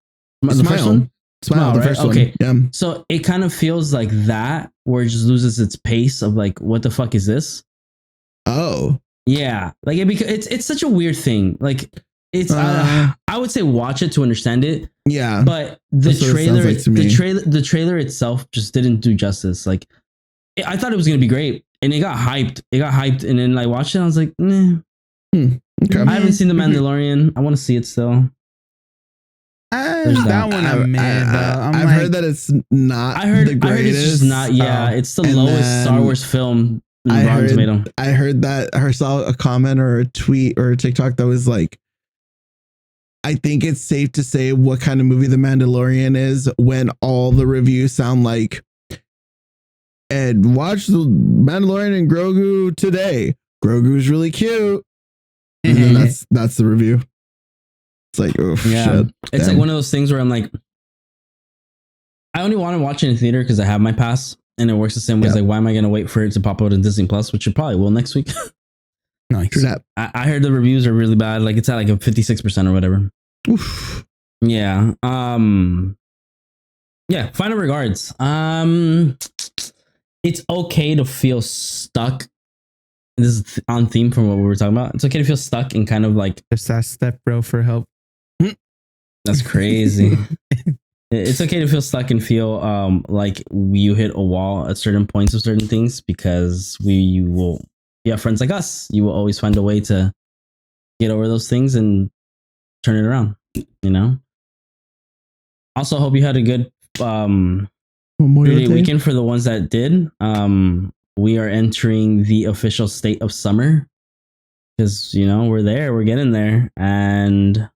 The Smile. first one. Smile, the right? first Okay. one. Yeah. So it kind of feels like that, where it just loses its pace of like, what the fuck is this? Oh. Yeah, like it's such a weird thing. Like it's Uh. I would say watch it to understand it, Yeah. but the That's what it sounds trailer, like to me. the trailer itself just didn't do justice. Like I thought it was gonna be great, and it got hyped. And then I watched it, and I was like, nah. Okay. I haven't seen The Mandalorian. I want to see it still. There's That one I'm mad about. I've heard that it's not. I heard the greatest. it's just not. Yeah, it's the And lowest Star then Wars film in I Rotten heard, Tomato. I heard that I saw a comment or a tweet or a TikTok that was like, I think it's safe to say what kind of movie The Mandalorian is when all the reviews sound like, Ed, watch The Mandalorian and Grogu today. Grogu's really cute. And then that's the review. It's like, oh, Yeah, shit. it's Damn. like one of those things where I'm like, I only want to watch it in theater because I have my pass, and it works the same way. It's Yeah. like, why am I going to wait for it to pop out in Disney Plus, which it probably will next week? Nice. True that. I heard the reviews are really bad. Like it's at like a 56% or whatever. Oof. Yeah. Yeah. Final regards. It's okay to feel stuck. This is on theme from what we were talking about. It's okay to feel stuck and kind of like, Just ask Step Bro for help. that's crazy. It's okay to feel stuck and feel like you hit a wall at certain points of certain things, because you have friends like us. You will always find a way to get over those things and turn it around, you know? Also, hope you had a good Memorial 3-day Day. weekend for the ones that did. We are entering the official state of summer because, you know, we're getting there. And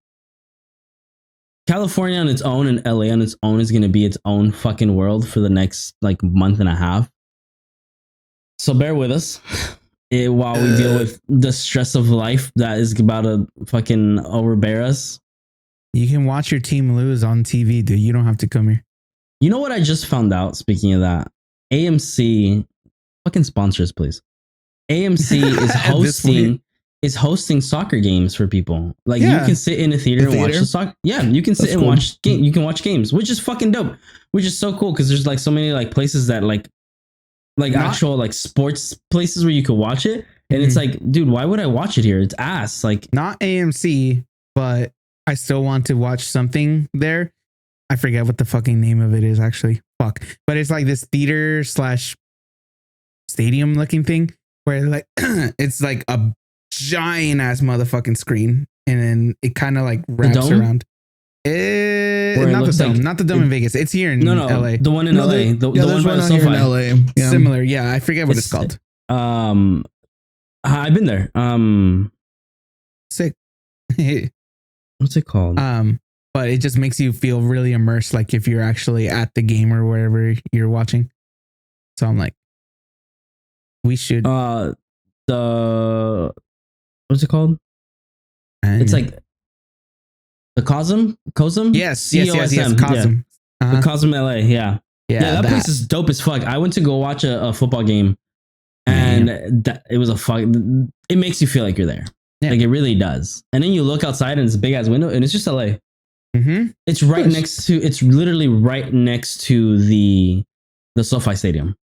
California on its own and LA on its own is going to be its own fucking world for the next like month and a half. So bear with us while we deal with the stress of life that is about to fucking overbear us. You can watch your team lose on TV, dude. You don't have to come here. You know what I just found out? Speaking of that, AMC fucking sponsors, please. AMC is At this hosting. is hosting soccer games for people. Like Yeah. you can sit in a theater The and watch theater? the soccer. Yeah, you can sit That's and cool. watch game. You can watch games, which is fucking dope. Which is so cool because there's like so many like places that like Not- actual like sports places where you could watch it, and it's like, dude, why would I watch it here? It's ass. Like, Not AMC, but I still want to watch something there. I forget what the fucking name of it is actually. Fuck. But it's like this theater / stadium looking thing where like it's like a giant ass motherfucking screen, and then it kind of like wraps dome? around. Where it Not the looks dome, like- not the dome in Vegas. It's here in no, LA. the one in No, LA, there- the yeah, one there's by the out here in SoFi. LA. Yeah. Similar, yeah. I forget what it's It's- called. I've been there. Sick. What's it called? But it just makes you feel really immersed, like if you're actually at the game or wherever you're watching. So I'm like, we should. The what's it called? It's like the Cosm. yes. COSM, Cosm. Yeah. The Cosm LA. Yeah. Yeah, That place is dope as fuck. I went to go watch a football game, and it was a fuck. It makes you feel like you're there. Yeah. Like it really does. And then you look outside and it's a big ass window, and it's just LA. Mm-hmm. It's right next to. It's literally right next to the SoFi Stadium.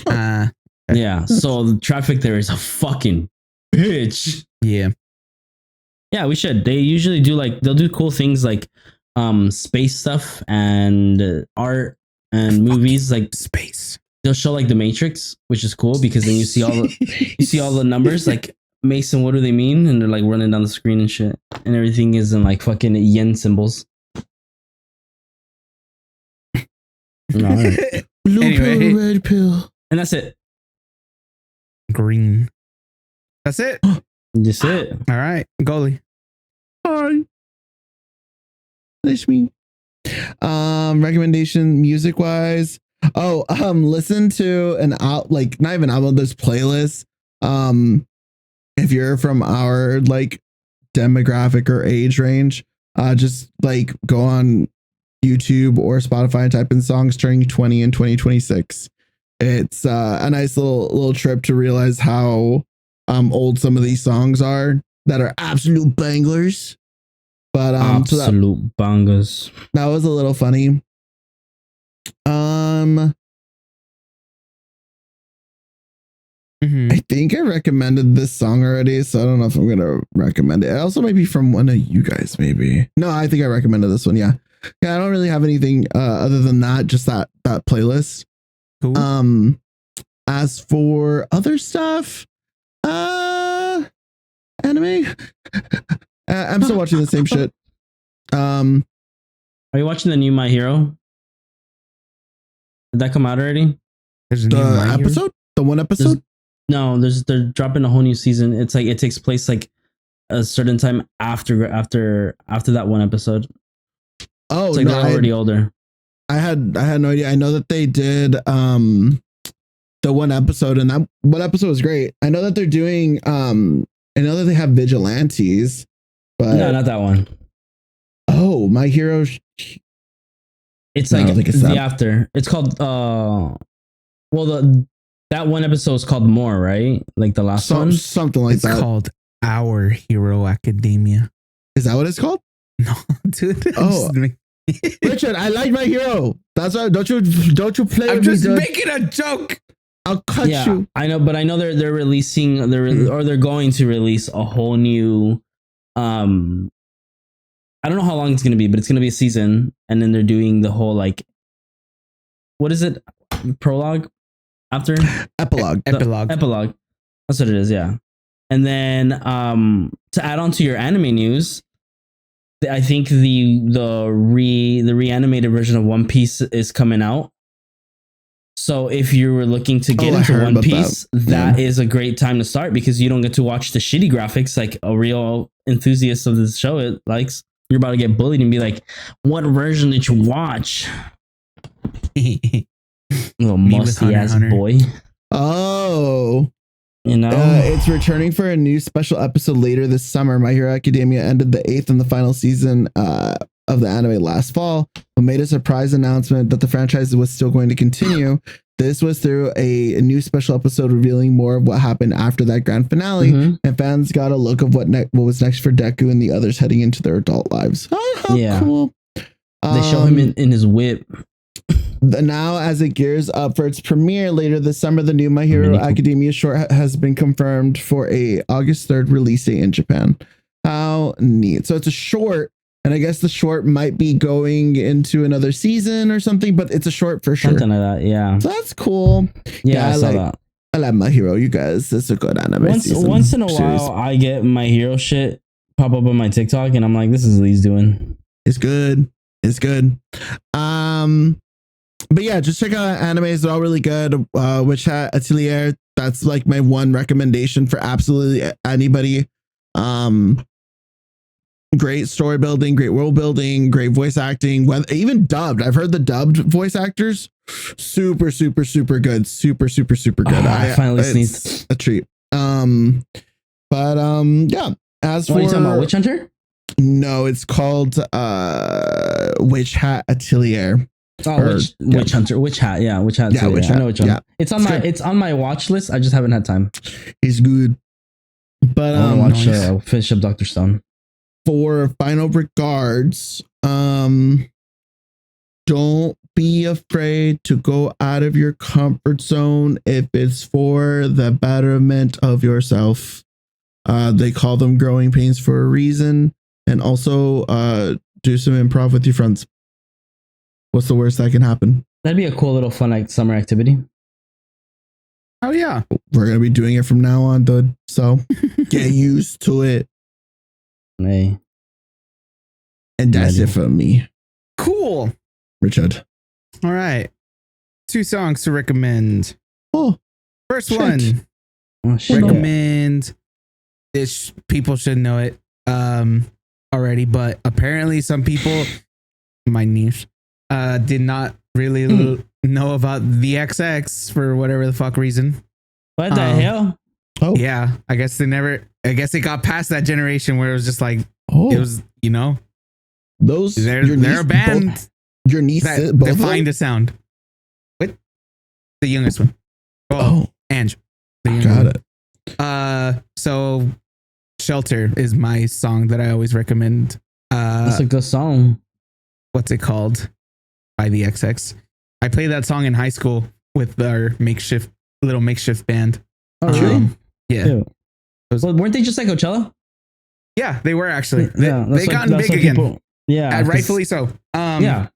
Yeah. So the traffic there is a fucking bitch. Yeah. Yeah, we should. They usually do like they'll do cool things like space stuff and art and movies. Like Space. they'll show like the Matrix, which is cool because then you see all the numbers like Mason, what do they mean? And they're like running down the screen and shit. And everything is in like fucking yen symbols. All right. Blue Anyway. pill, red pill. And that's it. Green. That's it. That's it. All right. Goalie. Hi. Nice me. Recommendation music wise. Oh, listen to an out like not even album, this playlist. If you're from our like demographic or age range, just like go on YouTube or Spotify and type in songs turning 20 in 2026. It's a nice little trip to realize how old some of these songs are that are absolute bangers. But absolute bangers. that was a little funny. Mm-hmm. I think I recommended this song already, so I don't know if I'm gonna recommend it. It also might be from one of you guys, maybe. No, I think I recommended this one. Yeah, I don't really have anything other than that. Just that playlist. Cool. As for other stuff, anime. I'm still watching the same shit. Are you watching the new My Hero? Did that come out already? There's a new The My Hero? episode, the one episode. No, they're dropping a whole new season. It's like it takes place like a certain time after that one episode. Oh, It's like no, they're already older. I had no idea. I know that they did the one episode, and that one episode was great. I know that they're doing I know that they have vigilantes, but No, not that one. oh, My Hero. It's No, I like don't think it's the that. after. It's called that one episode is called More, right? Like the last one. Something like It's that. called Our Hero Academia. Is that what it's called? No, dude. Oh. Richard, I like My Hero. That's why don't you play I'm with me, just dude. making a joke. I'll cut Yeah, you. I know, but I know they're releasing they're going to release a whole new I don't know how long it's gonna be, but it's gonna be a season, and then they're doing the whole like what is it? Prologue after Epilogue. Epilogue. epilogue. That's what it is, yeah. And then to add on to your anime news, I think the reanimated version of One Piece is coming out. So if you were looking to get I into heard One about Piece, that. that is a great time to start because you don't get to watch the shitty graphics like a real enthusiast of this show it likes. You're about to get bullied and be like, "What version did you watch?" Little Me with musty Hunter ass x Hunter. boy. Oh. You know, It's returning for a new special episode later this summer. My Hero Academia ended the 8th and the final season of the anime last fall, but made a surprise announcement that the franchise was still going to continue. this was through a new special episode revealing more of what happened after that grand finale, and fans got a look of what was next for Deku and the others heading into their adult lives. Oh, how cool. They show him in his whip. Now, as it gears up for its premiere later this summer, the new My Hero Academia short has been confirmed for a August 3rd release date in Japan. How neat. So it's a short, and I guess the short might be going into another season or something, but it's a short for sure. Something like that, yeah. So that's cool. Yeah, I saw that. I like My Hero, you guys. It's a good anime Once in a while, I get My Hero shit pop up on my TikTok, and I'm like, this is what he's doing. It's good. It's good. But yeah, just check out animes. They're all really good. Witch Hat Atelier. That's like my one recommendation for absolutely anybody. Great story building, great world building, great voice acting. Even dubbed. I've heard the dubbed voice actors. Super good. Super good. I finally sneezed. A treat. Yeah. As what are you talking about? Witch Hunter? No, it's called Witch Hat Atelier. Oh, Witch Hunter, Witch Hat, yeah, Witch Hat. Yeah, Witch Hat. I know which one. Yeah. It's on my watch list. I just haven't had time. He's good, but I want to watch finish up Dr. Stone. For final regards, don't be afraid to go out of your comfort zone if it's for the betterment of yourself. They call them growing pains for a reason, and also do some improv with your friends. What's the worst that can happen? That'd be a cool little fun like summer activity. Oh yeah, we're gonna be doing it from now on, dude. So get used to it. Hey, and that's it for me. Cool, Richard. All right, 2 songs to recommend. Oh, first one. Recommend. This people should know it already, but apparently some people, my niche, did not really know about the XX for whatever the fuck reason. What the hell? Oh yeah, I guess they got past that generation where it was just like it was, those they're a band. Your niece that defined a sound. What? The youngest one. Ange. Got it. So Shelter is my song that I always recommend. That's a good song. What's it called? By the XX. I played that song in high school with our makeshift band. Oh, really? Yeah. Weren't they just like Coachella? Yeah, they were actually. They gotten big again. Yeah, rightfully so. Yeah,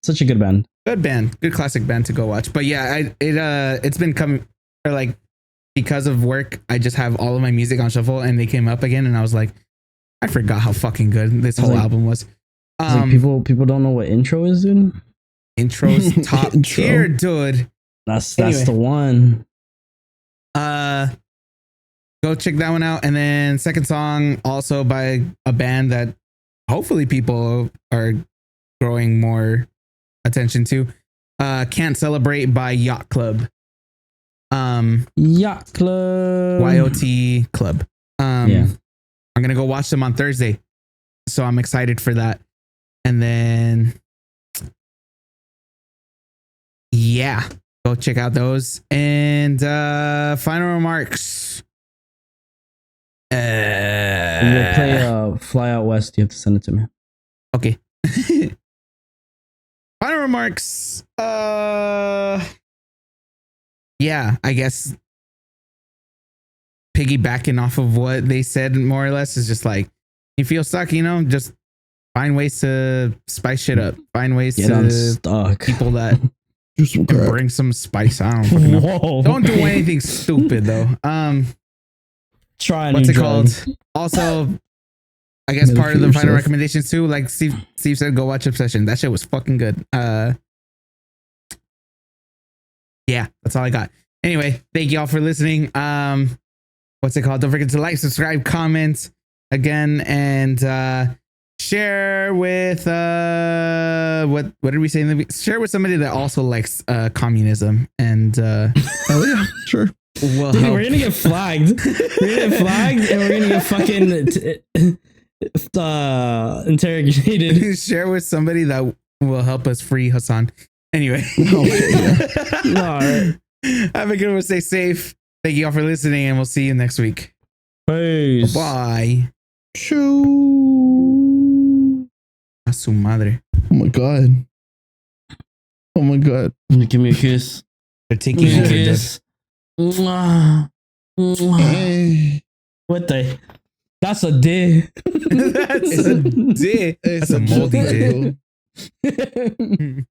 such a good band. Good band, good classic band to go watch. But yeah, it's been coming, or like, because of work, I just have all of my music on shuffle, and they came up again, and I was like, I forgot how fucking good this whole album was. People don't know what intro is, dude. Intro's top tier, dude. That's the one. Go check that one out. And then second song, also by a band that hopefully people are growing more attention to. Can't Celebrate by Yacht Club. Yacht Club. YOT Club. Yeah. I'm gonna go watch them on Thursday, so I'm excited for that. And then yeah, go check out those. And final remarks. We'll play Fly Out West. You have to send it to me. Okay. Final remarks. Yeah, I guess piggybacking off of what they said, more or less, is just like, you feel stuck, just find ways to spice shit up. Find ways Get to unstuck. people that can bring some spice. I don't fucking know. Whoa. Don't do anything stupid though. Try. What's it called? Also, I guess part of the final recommendations too, like Steve said, go watch Obsession. That shit was fucking good. Yeah, that's all I got. Anyway, thank you all for listening. What's it called? Don't forget to like, subscribe, comment again, and share with what did we say in the share with somebody that also likes communism, and oh yeah, sure. Well, dude, we're gonna get flagged. We're gonna get flagged, and we're gonna get fucking interrogated. Share with somebody that will help us free Hasan. Anyway. Okay, All right. Have a good one. Stay safe. Thank you all for listening, and we'll see you next week. Peace. Bye. Shoo. A su madre. Oh my god. Oh my god. Give me a kiss. They're Give taking me a over. kiss. Mwah. Mwah. Eh. What the? That's a D. That's a dick. That's a moldy dick.